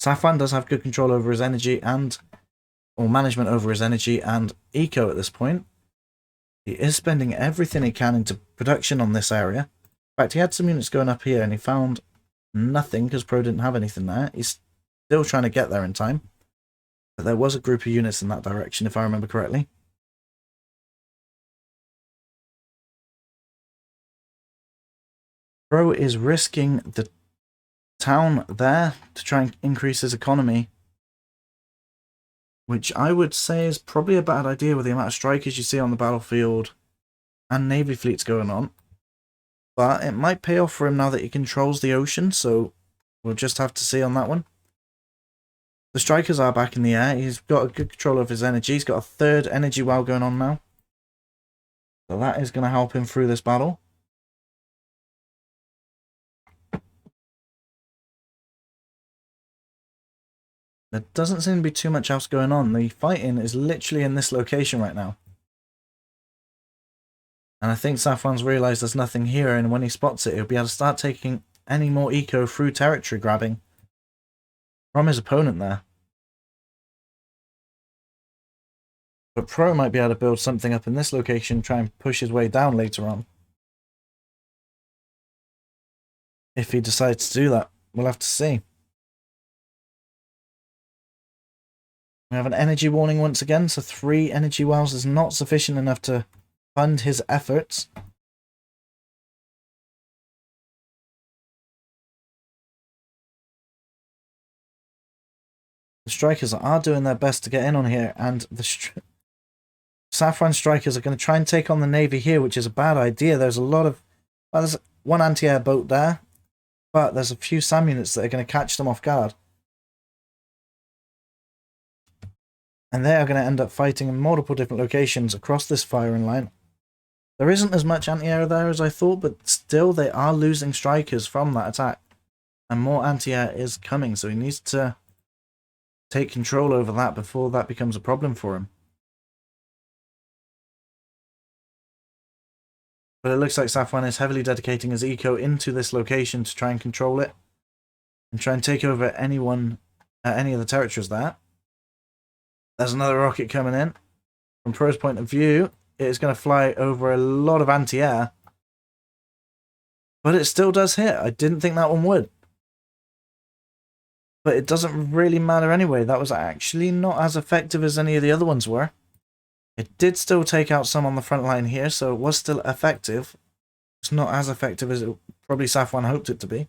Safwan does have good control over his energy or management over his energy and eco at this point. He is spending everything he can into production on this area. In fact, he had some units going up here and he found nothing because Pro didn't have anything there. He's still trying to get there in time. But there was a group of units in that direction, if I remember correctly. Pro is risking the town there to try and increase his economy, which I would say is probably a bad idea with the amount of strikers you see on the battlefield and navy fleets going on. But it might pay off for him now that he controls the ocean, so we'll just have to see on that one. The strikers are back in the air. He's got a good control of his energy. He's got a third energy well going on now. So that is going to help him through this battle. There doesn't seem to be too much else going on. The fighting is literally in this location right now. And I think Safwan's realised there's nothing here, and when he spots it, he'll be able to start taking any more eco through territory grabbing from his opponent there. But Pro might be able to build something up in this location, try and push his way down later on. If he decides to do that, we'll have to see. We have an energy warning once again, so 3 energy wells is not sufficient enough to fund his efforts. The strikers are doing their best to get in on here, and the Safwan strikers are going to try and take on the navy here, which is a bad idea. There's a lot of... Well, there's one anti-air boat there, but there's a few SAM units that are going to catch them off guard. And they are going to end up fighting in multiple different locations across this firing line. There isn't as much anti-air there as I thought, but still they are losing strikers from that attack. And more anti-air is coming, so he needs to take control over that before that becomes a problem for him. But it looks like Safwan is heavily dedicating his eco into this location to try and control it. And try and take over any of the territories there. There's another rocket coming in. From Pro's point of view, it is going to fly over a lot of anti-air. But it still does hit. I didn't think that one would. But it doesn't really matter anyway. That was actually not as effective as any of the other ones were. It did still take out some on the front line here, so it was still effective. It's not as effective as probably Safwan hoped it to be.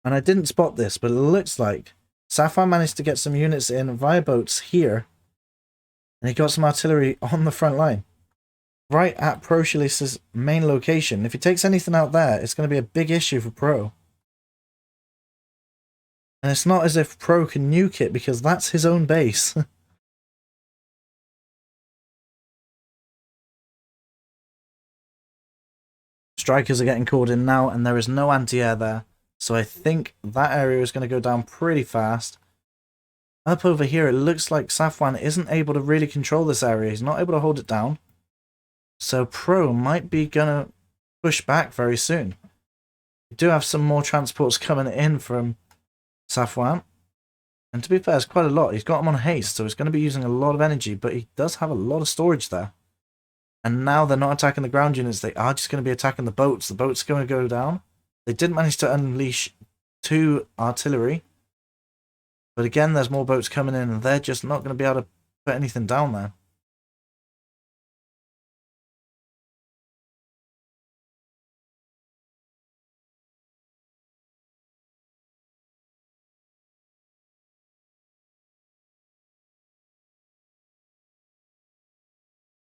And I didn't spot this, but it looks like Safwan managed to get some units in via boats here. And he got some artillery on the front line. Right at Proshelest's main location. If he takes anything out there, it's going to be a big issue for Pro. And it's not as if Pro can nuke it, because that's his own base. Strikers are getting called in now, and there is no anti-air there. So I think that area is going to go down pretty fast. Up over here, it looks like Safwan isn't able to really control this area. He's not able to hold it down. So Pro might be going to push back very soon. We do have some more transports coming in from Safwan. And to be fair, it's quite a lot. He's got them on haste, so he's going to be using a lot of energy. But he does have a lot of storage there. And now they're not attacking the ground units. They are just going to be attacking the boats. The boats are going to go down. They did manage to unleash 2 artillery. But again, there's more boats coming in, and they're just not going to be able to put anything down there.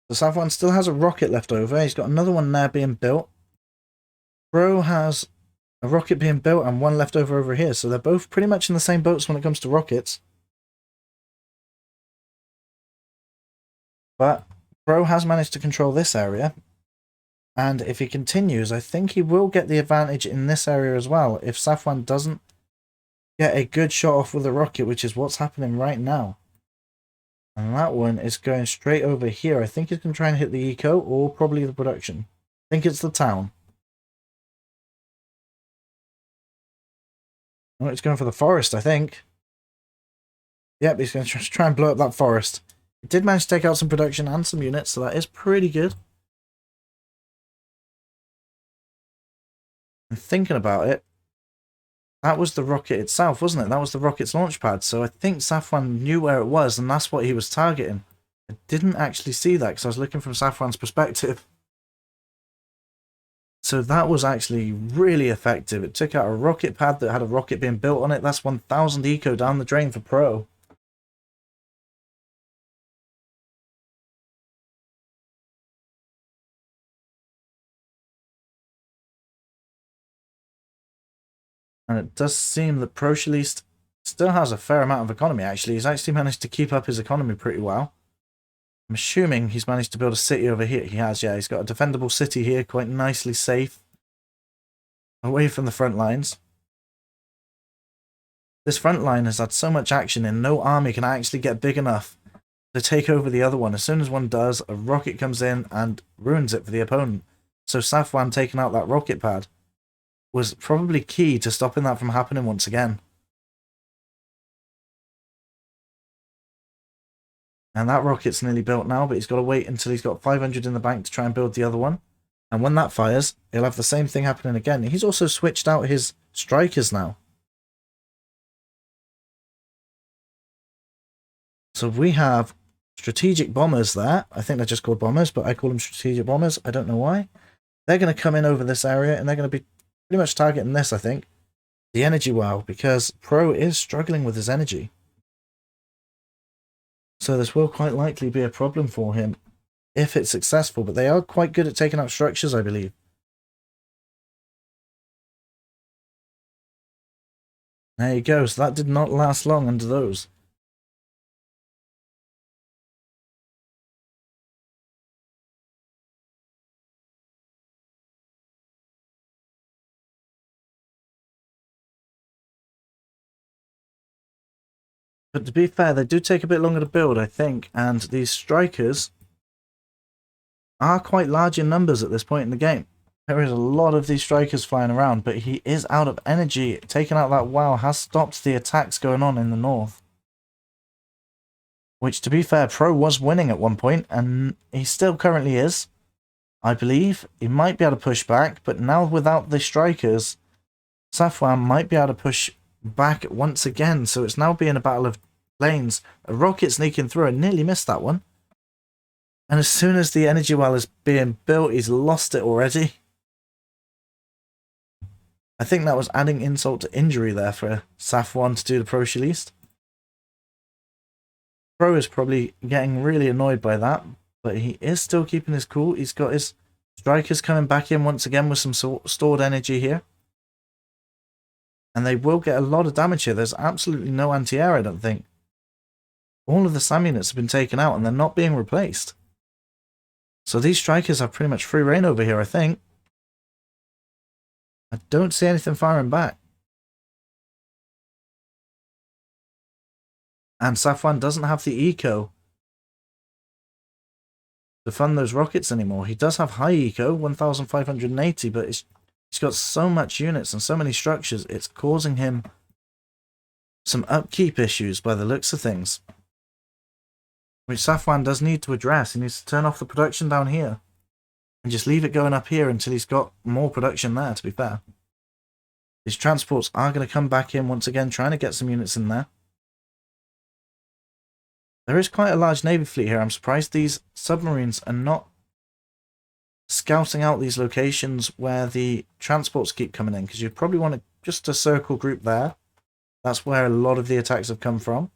The Safwan still has a rocket left over. He's got another one there being built. Pro has a rocket being built and one left over here. So they're both pretty much in the same boats when it comes to rockets. But Pro has managed to control this area. And if he continues, I think he will get the advantage in this area as well. If Safwan doesn't get a good shot off with a rocket, which is what's happening right now. And that one is going straight over here. I think he's going to try and hit the eco or probably the production. I think it's the town. Oh, it's going for the forest, I think. Yep, he's going to try and blow up that forest. It did manage to take out some production and some units, so that is pretty good. And thinking about it, that was the rocket itself, wasn't it? That was the rocket's launch pad. So I think Safwan knew where it was, and that's what he was targeting. I didn't actually see that because I was looking from Safwan's perspective. So that was actually really effective. It took out a rocket pad that had a rocket being built on it. That's 1000 eco down the drain for Pro. And it does seem that Proshelest still has a fair amount of economy, actually. He's actually managed to keep up his economy pretty well. I'm assuming he's managed to build a city over here. He has, yeah. He's got a defendable city here, quite nicely safe. Away from the front lines. This front line has had so much action and no army can actually get big enough to take over the other one. As soon as one does, a rocket comes in and ruins it for the opponent. So Safwan taking out that rocket pad was probably key to stopping that from happening once again. And that rocket's nearly built now, but he's got to wait until he's got 500 in the bank to try and build the other one. And when that fires, he'll have the same thing happening again. He's also switched out his strikers now. So we have strategic bombers there. I think they're just called bombers, but I call them strategic bombers. I don't know why. They're going to come in over this area, and they're going to be pretty much targeting this, I think. The energy well, because Pro is struggling with his energy. So this will quite likely be a problem for him if it's successful, but they are quite good at taking out structures, I believe. There you go, so that did not last long under those. But to be fair, they do take a bit longer to build, I think, and these strikers are quite large in numbers at this point in the game. There is a lot of these strikers flying around, but he is out of energy. Taking out that WoW has stopped the attacks going on in the north. Which, to be fair, Pro was winning at one point, and he still currently is. I believe he might be able to push back, but now without the strikers, Safwan might be able to push back once again. So it's now being a battle of lanes. A rocket sneaking through. I nearly missed that one. And as soon as the energy well is being built, he's lost it already. I think that was adding insult to injury there for Safwan to do the Proshelest. Pro is probably getting really annoyed by that, but he is still keeping his cool. He's got his strikers coming back in once again with some stored energy here. And they will get a lot of damage here. There's absolutely no anti-air, I don't think. All of the SAM units have been taken out and they're not being replaced. So these strikers have pretty much free reign over here, I think. I don't see anything firing back. And Safwan doesn't have the eco to fund those rockets anymore. He does have high eco, 1580, but he's got so much units and so many structures, it's causing him some upkeep issues by the looks of things. Which Safwan does need to address. He needs to turn off the production down here. And just leave it going up here until he's got more production there, to be fair. His transports are going to come back in once again, trying to get some units in there. There is quite a large navy fleet here. I'm surprised these submarines are not scouting out these locations where the transports keep coming in, because you probably want just a circle group there. That's where a lot of the attacks have come from.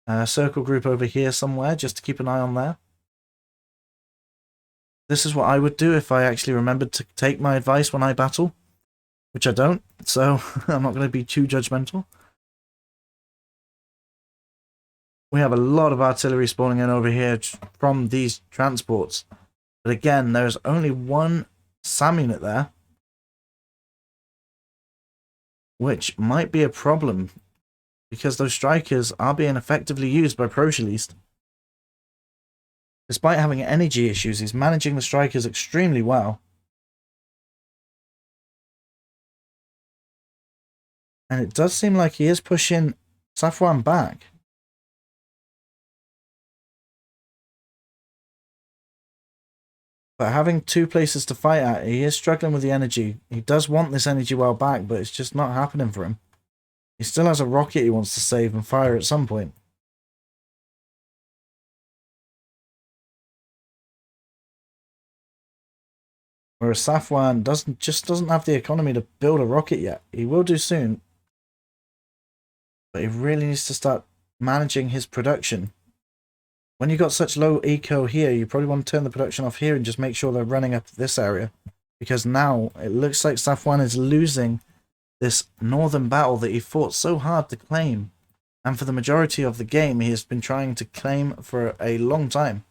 A circle group over here somewhere, just to keep an eye on there. This is what I would do if I actually remembered to take my advice when I battle, which I don't, so I'm not going to be too judgmental. We have a lot of artillery spawning in over here from these transports. But again, there's only one SAM unit there, which might be a problem because those strikers are being effectively used by Proshelest. Despite having energy issues, he's managing the strikers extremely well. And it does seem like he is pushing Safwan back. But having two places to fight at, he is struggling with the energy. He does want this energy well back, but it's just not happening for him. He still has a rocket he wants to save and fire at some point. Whereas Safwan doesn't have the economy to build a rocket yet. He will do soon. But he really needs to start managing his production. When you've got such low eco here, you probably want to turn the production off here and just make sure they're running up this area. Because now it looks like Safwan is losing this northern battle that he fought so hard to claim. And for the majority of the game, he has been trying to claim for a long time.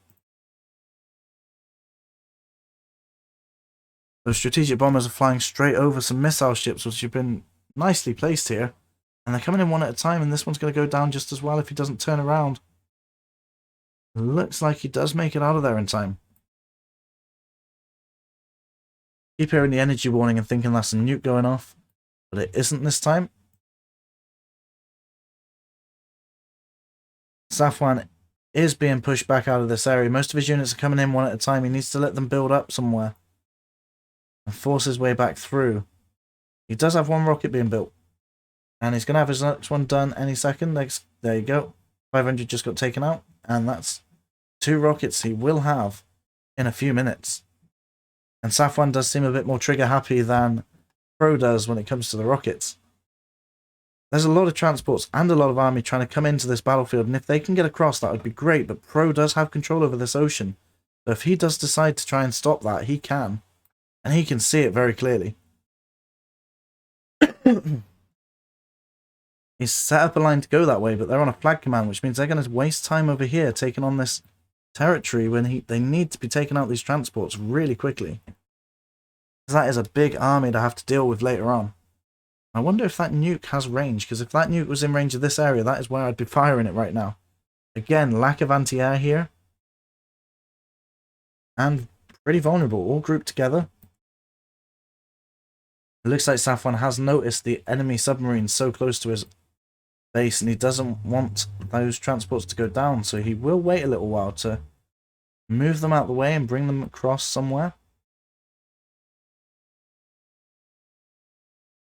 Those strategic bombers are flying straight over some missile ships, which have been nicely placed here. And they're coming in one at a time, and this one's going to go down just as well if he doesn't turn around. Looks like he does make it out of there in time. Keep hearing the energy warning and thinking that's a nuke going off, but it isn't this time. Safwan is being pushed back out of this area. Most of his units are coming in one at a time. He needs to let them build up somewhere and force his way back through. He does have one rocket being built, and he's going to have his next one done any second. There you go. 500 just got taken out, and that's 2 rockets he will have in a few minutes. And Safwan does seem a bit more trigger happy than Pro does when it comes to the rockets. There's a lot of transports and a lot of army trying to come into this battlefield, and if they can get across, that would be great, but Pro does have control over this ocean. So if he does decide to try and stop that, he can. And he can see it very clearly. He's set up a line to go that way, but they're on a flag command, which means they're going to waste time over here taking on this territory when they need to be taking out these transports really quickly. That is a big army to have to deal with later on. I wonder if that nuke has range, because if that nuke was in range of this area, that is where I'd be firing it right now. Again, lack of anti-air here. And pretty vulnerable, all grouped together. It looks like Safwan has noticed the enemy submarines so close to his base, and he doesn't want those transports to go down, so he will wait a little while to move them out of the way and bring them across somewhere.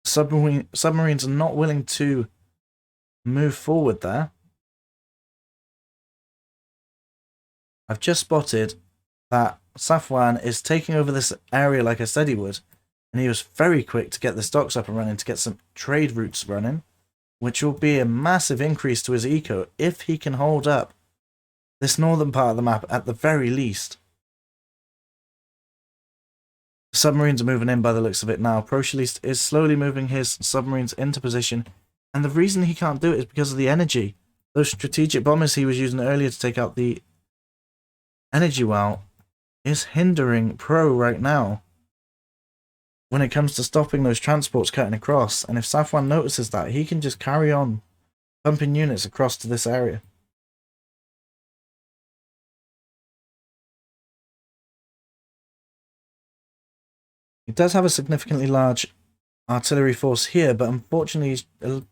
Submarines are not willing to move forward there. I've just spotted that Safwan is taking over this area like I said he would, and he was very quick to get the stocks up and running to get some trade routes running, which will be a massive increase to his eco if he can hold up this northern part of the map at the very least. Submarines are moving in by the looks of it now. Proshelest is slowly moving his submarines into position, and the reason he can't do it is because of the energy. Those strategic bombers he was using earlier to take out the energy well is hindering Pro right now when it comes to stopping those transports cutting across, and if Safwan notices that, he can just carry on pumping units across to this area. He does have a significantly large artillery force here, but unfortunately he's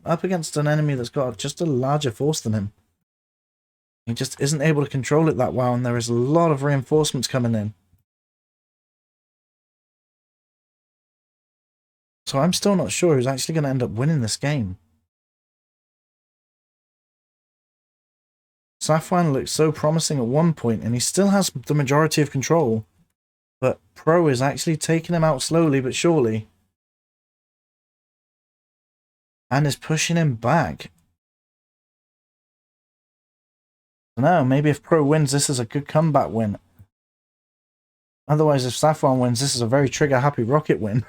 up against an enemy that's got just a larger force than him. He just isn't able to control it that well, and there is a lot of reinforcements coming in. So I'm still not sure who's actually going to end up winning this game. Safwan looks so promising at one point, and he still has the majority of control. But Pro is actually taking him out slowly but surely. And is pushing him back. No, maybe if Pro wins, this is a good comeback win. Otherwise, if Safwan wins, this is a very trigger-happy rocket win.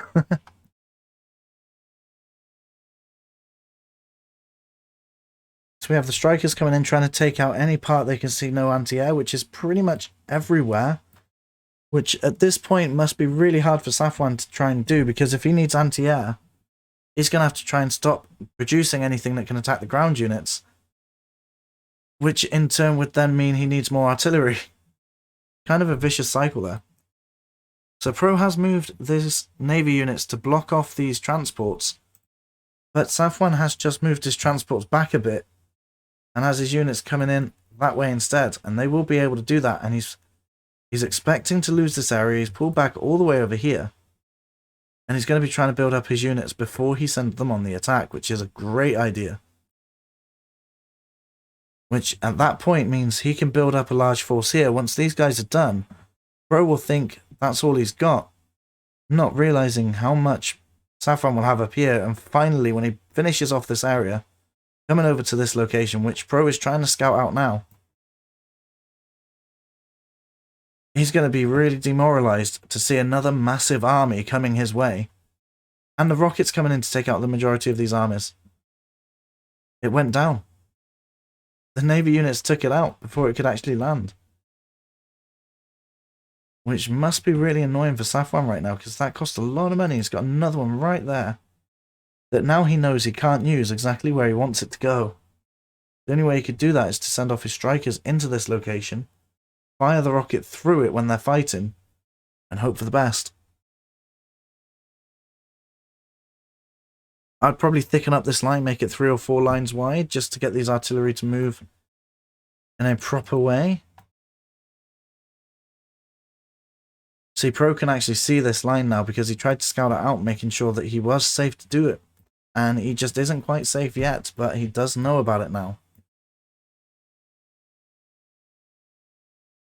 So we have the strikers coming in trying to take out any part they can see no anti-air, which is pretty much everywhere. which at this point must be really hard for Safwan to try and do, because if he needs anti-air, he's going to have to try and stop producing anything that can attack the ground units, which in turn would then mean he needs more artillery. Kind of a vicious cycle there. So Pro has moved these navy units to block off these transports, but Safwan has just moved his transports back a bit and has his units coming in that way instead, and they will be able to do that. And he's expecting to lose this area. He's pulled back all the way over here, and he's going to be trying to build up his units before he sends them on the attack, which is a great idea. Which at that point means he can build up a large force here. Once these guys are done, Pro will think that's all he's got, not realizing how much Safwan will have up here. And finally, when he finishes off this area, coming over to this location, which Pro is trying to scout out now, he's going to be really demoralized to see another massive army coming his way. And the rockets coming in to take out the majority of these armies. It went down. The Navy units took it out before it could actually land. Which must be really annoying for Safwan right now, because that cost a lot of money. He's got another one right there that now he knows he can't use exactly where he wants it to go. The only way he could do that is to send off his strikers into this location, fire the rocket through it when they're fighting, and hope for the best. I'd probably thicken up this line, make it 3 or 4 lines wide, just to get these artillery to move in a proper way. See, Pro can actually see this line now because he tried to scout it out, making sure that he was safe to do it. And he just isn't quite safe yet, but he does know about it now.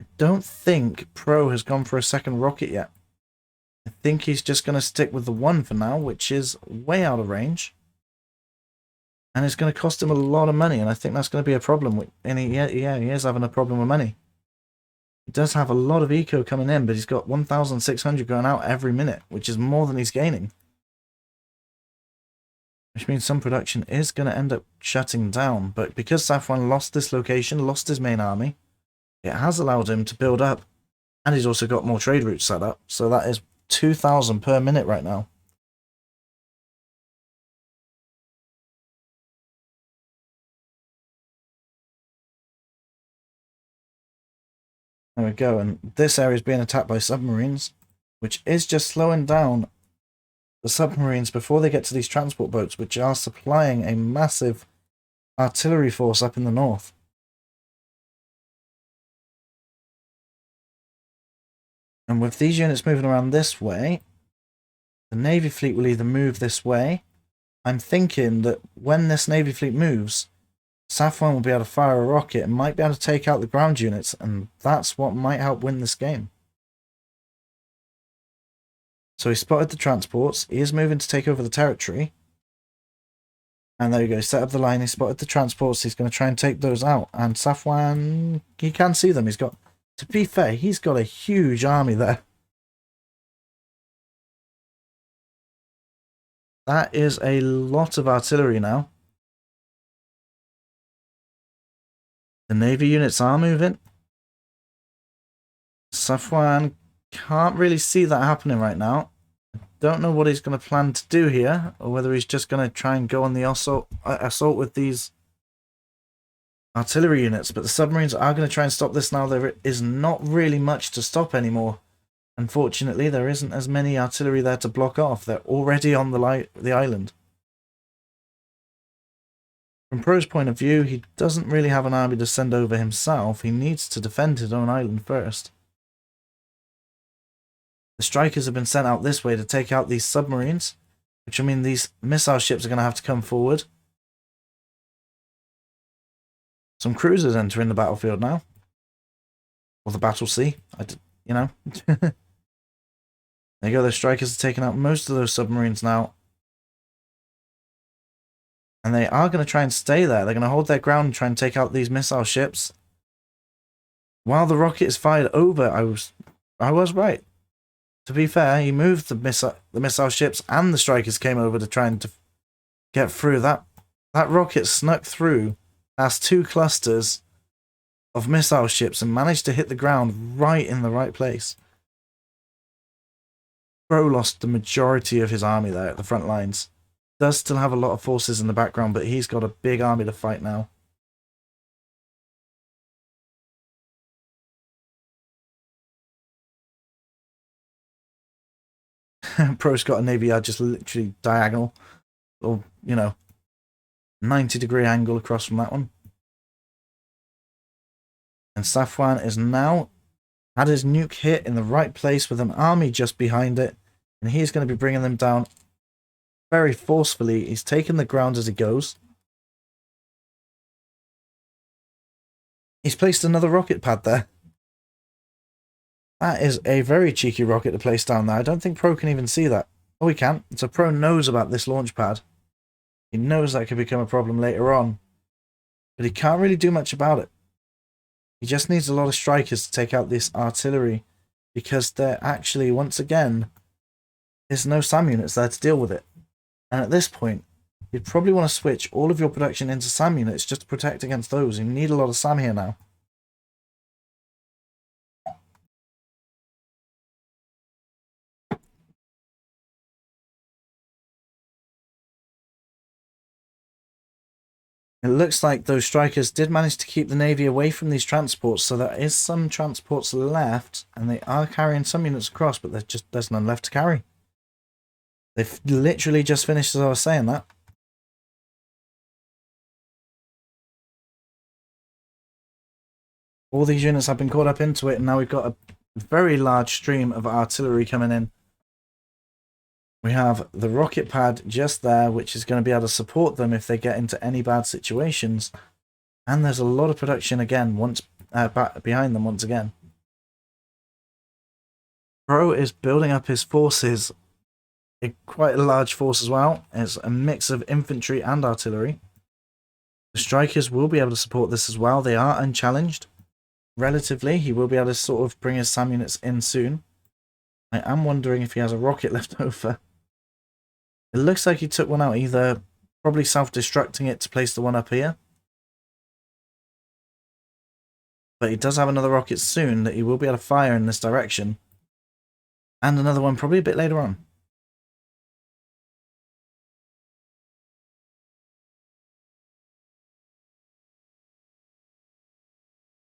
I don't think Pro has gone for a second rocket yet. I think he's just going to stick with the one for now, which is way out of range. And it's going to cost him a lot of money, and I think that's going to be a problem. And he is having a problem with money. He does have a lot of eco coming in, but he's got 1,600 going out every minute, which is more than he's gaining. Which means some production is going to end up shutting down. But because Safwan lost this location, lost his main army, it has allowed him to build up. And he's also got more trade routes set up, so that is 2,000 per minute right now. There we go, and this area is being attacked by submarines, which is just slowing down the submarines before they get to these transport boats, which are supplying a massive artillery force up in the north. And with these units moving around this way, the Navy fleet will either move this way. I'm thinking that when this Navy fleet moves, Safwan will be able to fire a rocket and might be able to take out the ground units, and that's what might help win this game. So he spotted the transports. He is moving to take over the territory. And there you go, set up the line. He spotted the transports. He's going to try and take those out. And Safwan, he can see them. He's got, to be fair, he's got a huge army there. That is a lot of artillery now. The Navy units are moving. Safwan can't really see that happening right now. I don't know what he's going to plan to do here, or whether he's just going to try and go on the assault with these artillery units. But the submarines are going to try and stop this now. There is not really much to stop anymore. Unfortunately, there isn't as many artillery there to block off. They're already on the island. From Pro's point of view, he doesn't really have an army to send over himself. He needs to defend his own island first. The strikers have been sent out this way to take out these submarines, which will mean these missile ships are going to have to come forward. Some cruisers entering the battlefield now. Or the battle sea, you know. There you go, the strikers are taking out most of those submarines now. And they are going to try and stay there. They're going to hold their ground and try and take out these missile ships. While the rocket is fired over, I was right. To be fair, he moved the missile ships, and the strikers came over to try and get through. That rocket snuck through past 2 clusters of missile ships and managed to hit the ground right in the right place. Pro lost the majority of his army there at the front lines. Does still have a lot of forces in the background, but he's got a big army to fight now. Pro's got a navy yard just literally diagonal, or, you know, 90-degree angle across from that one. And Safwan is now had his nuke hit in the right place with an army just behind it, and he's going to be bringing them down very forcefully. He's taking the ground as he goes. He's placed another rocket pad there. That is a very cheeky rocket to place down there. I don't think Pro can even see that. Oh, he can. So Pro knows about this launch pad. He knows that could become a problem later on. But he can't really do much about it. He just needs a lot of strikers to take out this artillery, because there actually, once again, there's no SAM units there to deal with it. And at this point, you'd probably want to switch all of your production into SAM units just to protect against those. You need a lot of SAM here now. It looks like those strikers did manage to keep the Navy away from these transports, so there is some transports left, and they are carrying some units across, but there's none left to carry. They've literally just finished as I was saying that. All these units have been caught up into it, and now we've got a very large stream of artillery coming in. We have the rocket pad just there, which is going to be able to support them if they get into any bad situations. And there's a lot of production again back behind them once again. Pro is building up his forces, quite a large force as well. It's a mix of infantry and artillery. The strikers will be able to support this as well. They are unchallenged. Relatively, he will be able to sort of bring his SAM units in soon. I am wondering if he has a rocket left over. It looks like he took one out, either probably self-destructing it to place the one up here. But he does have another rocket soon that he will be able to fire in this direction. And another one probably a bit later on.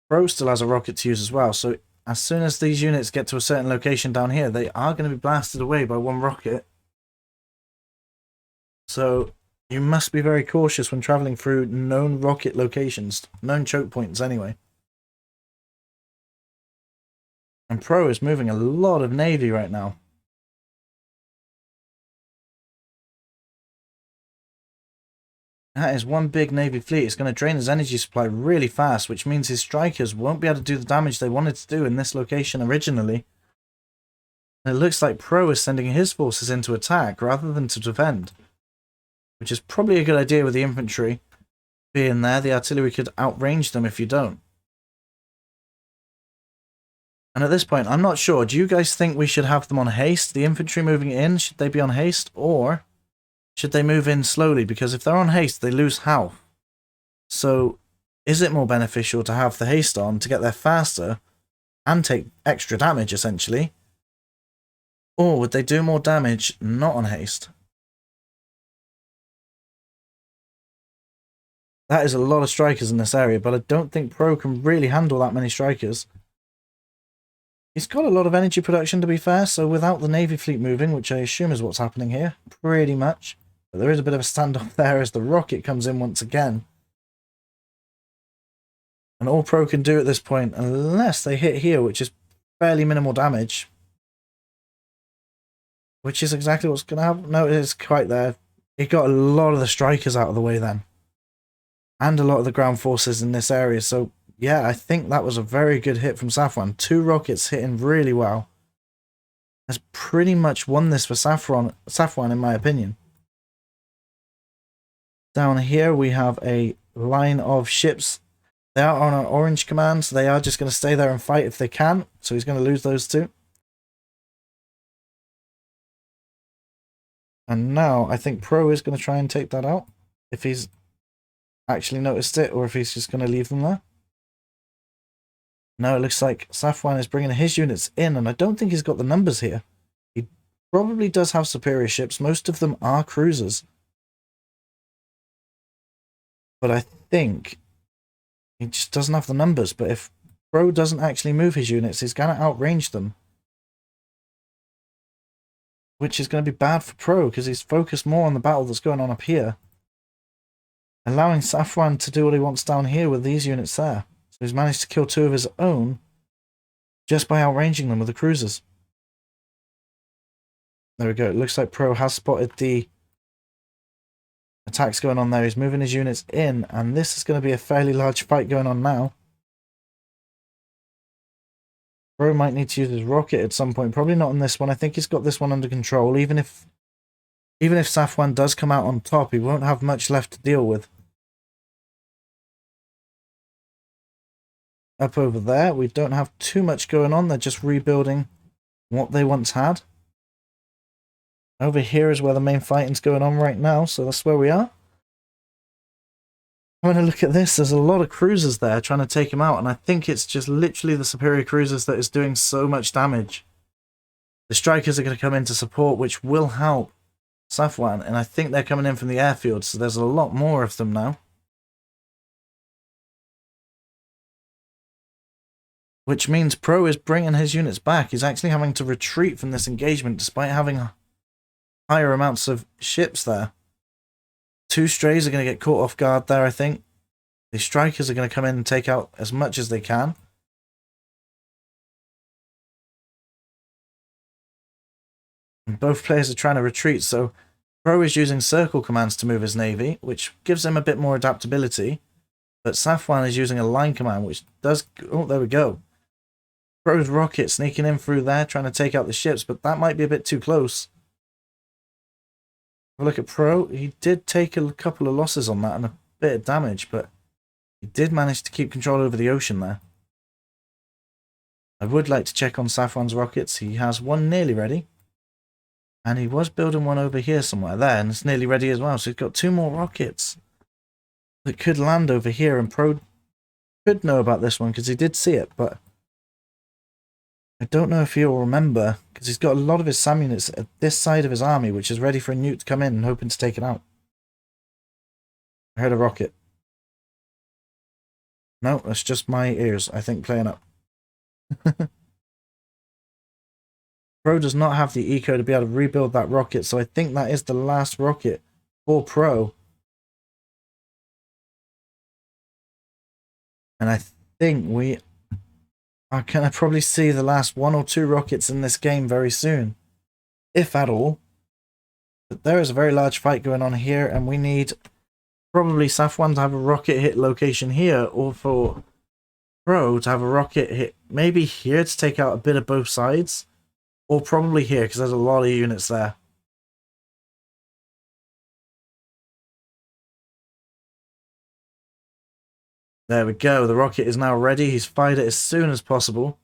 Pro still has a rocket to use as well, so as soon as these units get to a certain location down here, they are going to be blasted away by one rocket. So you must be very cautious when traveling through known rocket locations, known choke points anyway. And Pro is moving a lot of Navy right now. That is one big Navy fleet. It's going to drain his energy supply really fast, which means his strikers won't be able to do the damage they wanted to do in this location originally. And it looks like Pro is sending his forces in to attack rather than to defend, which is probably a good idea with the infantry being there. The artillery could outrange them if you don't. And at this point, I'm not sure. Do you guys think we should have them on haste? The infantry moving in, should they be on haste? Or should they move in slowly? Because if they're on haste, they lose health. So is it more beneficial to have the haste on to get there faster and take extra damage, essentially? Or would they do more damage not on haste? That is a lot of strikers in this area, but I don't think Pro can really handle that many strikers. He's got a lot of energy production, to be fair, so without the Navy fleet moving, which I assume is what's happening here, pretty much. But there is a bit of a standoff there as the rocket comes in once again. And all Pro can do at this point, unless they hit here, which is fairly minimal damage, which is exactly what's going to happen. No, it is quite there. He got a lot of the strikers out of the way then. And a lot of the ground forces in this area, so yeah, I think that was a very good hit from Safwan. 2 rockets hitting really well. Has pretty much won this for Safwan, in my opinion. Down here we have a line of ships. They are on an orange command, so they are just going to stay there and fight if they can. So he's going to lose those 2. And now I think Pro is going to try and take that out, if he's actually noticed it, or if he's just going to leave them there. No, it looks like Safwan is bringing his units in, and I don't think he's got the numbers here. He probably does have superior ships. Most of them are cruisers. But I think he just doesn't have the numbers. But if Pro doesn't actually move his units, he's going to outrange them. Which is going to be bad for Pro, because he's focused more on the battle that's going on up here. Allowing Safwan to do what he wants down here with these units there. So he's managed to kill 2 of his own just by outranging them with the cruisers. There we go. It looks like Pro has spotted the attacks going on there. He's moving his units in, and this is going to be a fairly large fight going on now. Pro might need to use his rocket at some point. Probably not on this one. I think he's got this one under control. Even if Safwan does come out on top, he won't have much left to deal with. Up over there, we don't have too much going on. They're just rebuilding what they once had. Over here is where the main fighting's going on right now, so that's where we are. Having a look at this, there's a lot of cruisers there trying to take him out, and I think it's just literally the superior cruisers that is doing so much damage. The strikers are going to come in to support, which will help Safwan, and I think they're coming in from the airfield, so there's a lot more of them now. Which means Pro is bringing his units back. He's actually having to retreat from this engagement despite having higher amounts of ships there. 2 strays are going to get caught off guard there, I think. The strikers are going to come in and take out as much as they can. And both players are trying to retreat, so Pro is using circle commands to move his navy, which gives him a bit more adaptability. But Safwan is using a line command, which does... Oh, there we go. Pro's rocket sneaking in through there, trying to take out the ships, but that might be a bit too close. Have a look at Pro. He did take a couple of losses on that and a bit of damage, but he did manage to keep control over the ocean there. I would like to check on Safwan's rockets. He has one nearly ready. And he was building one over here somewhere there, and it's nearly ready as well. So he's got 2 more rockets that could land over here, and Pro could know about this one because he did see it, but I don't know if he'll remember, because he's got a lot of his SAM units at this side of his army, which is ready for a nuke to come in and hoping to take it out. I heard a rocket. No, that's just my ears, I think, playing up. Pro does not have the eco to be able to rebuild that rocket, so I think that is the last rocket for Pro. And I think we are going to probably see the last 1 or 2 rockets in this game very soon, if at all. But there is a very large fight going on here, and we need probably Safwan to have a rocket hit location here, or for Pro to have a rocket hit maybe here to take out a bit of both sides, or probably here because there's a lot of units there. There we go. The rocket is now ready. He's fired it as soon as possible.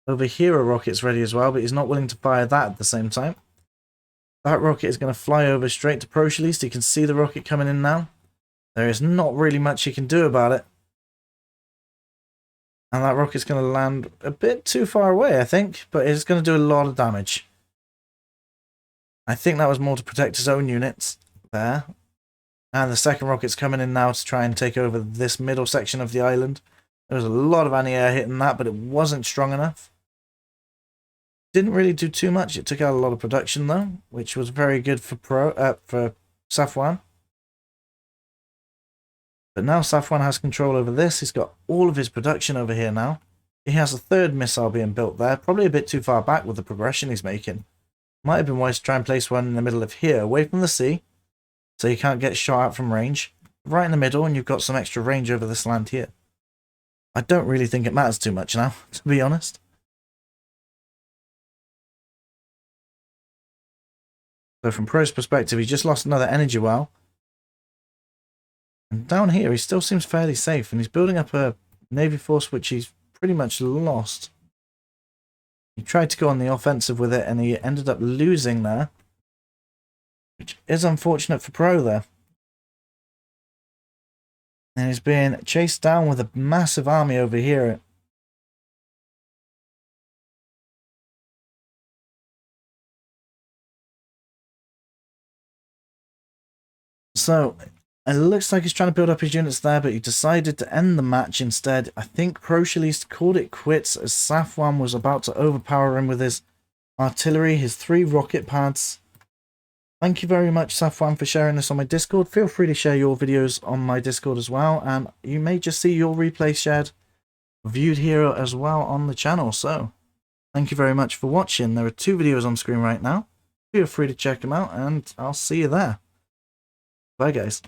Over here a rocket's ready as well, but he's not willing to fire that at the same time. That rocket is going to fly over straight to Proshelest. You can see the rocket coming in now. There is not really much he can do about it. And that rocket's going to land a bit too far away, I think, but it's going to do a lot of damage. I think that was more to protect his own units there. And the second rocket's coming in now to try and take over this middle section of the island. There was a lot of anti-air hitting that, but it wasn't strong enough. Didn't really do too much. It took out a lot of production though, which was very good for Safwan. But now Safwan has control over this. He's got all of his production over here now. He has a 3rd missile being built there. Probably a bit too far back with the progression he's making. Might have been wise to try and place one in the middle of here, away from the sea, so you can't get shot out from range. Right in the middle, and you've got some extra range over this land here. I don't really think it matters too much now, to be honest. So from Pro's perspective, he just lost another energy well. And down here, he still seems fairly safe, and he's building up a navy force which he's pretty much lost. He tried to go on the offensive with it, and he ended up losing there, which is unfortunate for Pro there. And he's being chased down with a massive army over here. So it looks like he's trying to build up his units there, but he decided to end the match instead. I think Proshelest called it quits as Safwan was about to overpower him with his artillery, his 3 rocket pads. Thank you very much, Safwan, for sharing this on my Discord. Feel free to share your videos on my Discord as well, and you may just see your replay shared, viewed here as well on the channel. So thank you very much for watching. There are 2 videos on screen right now. Feel free to check them out, and I'll see you there. Bye, guys.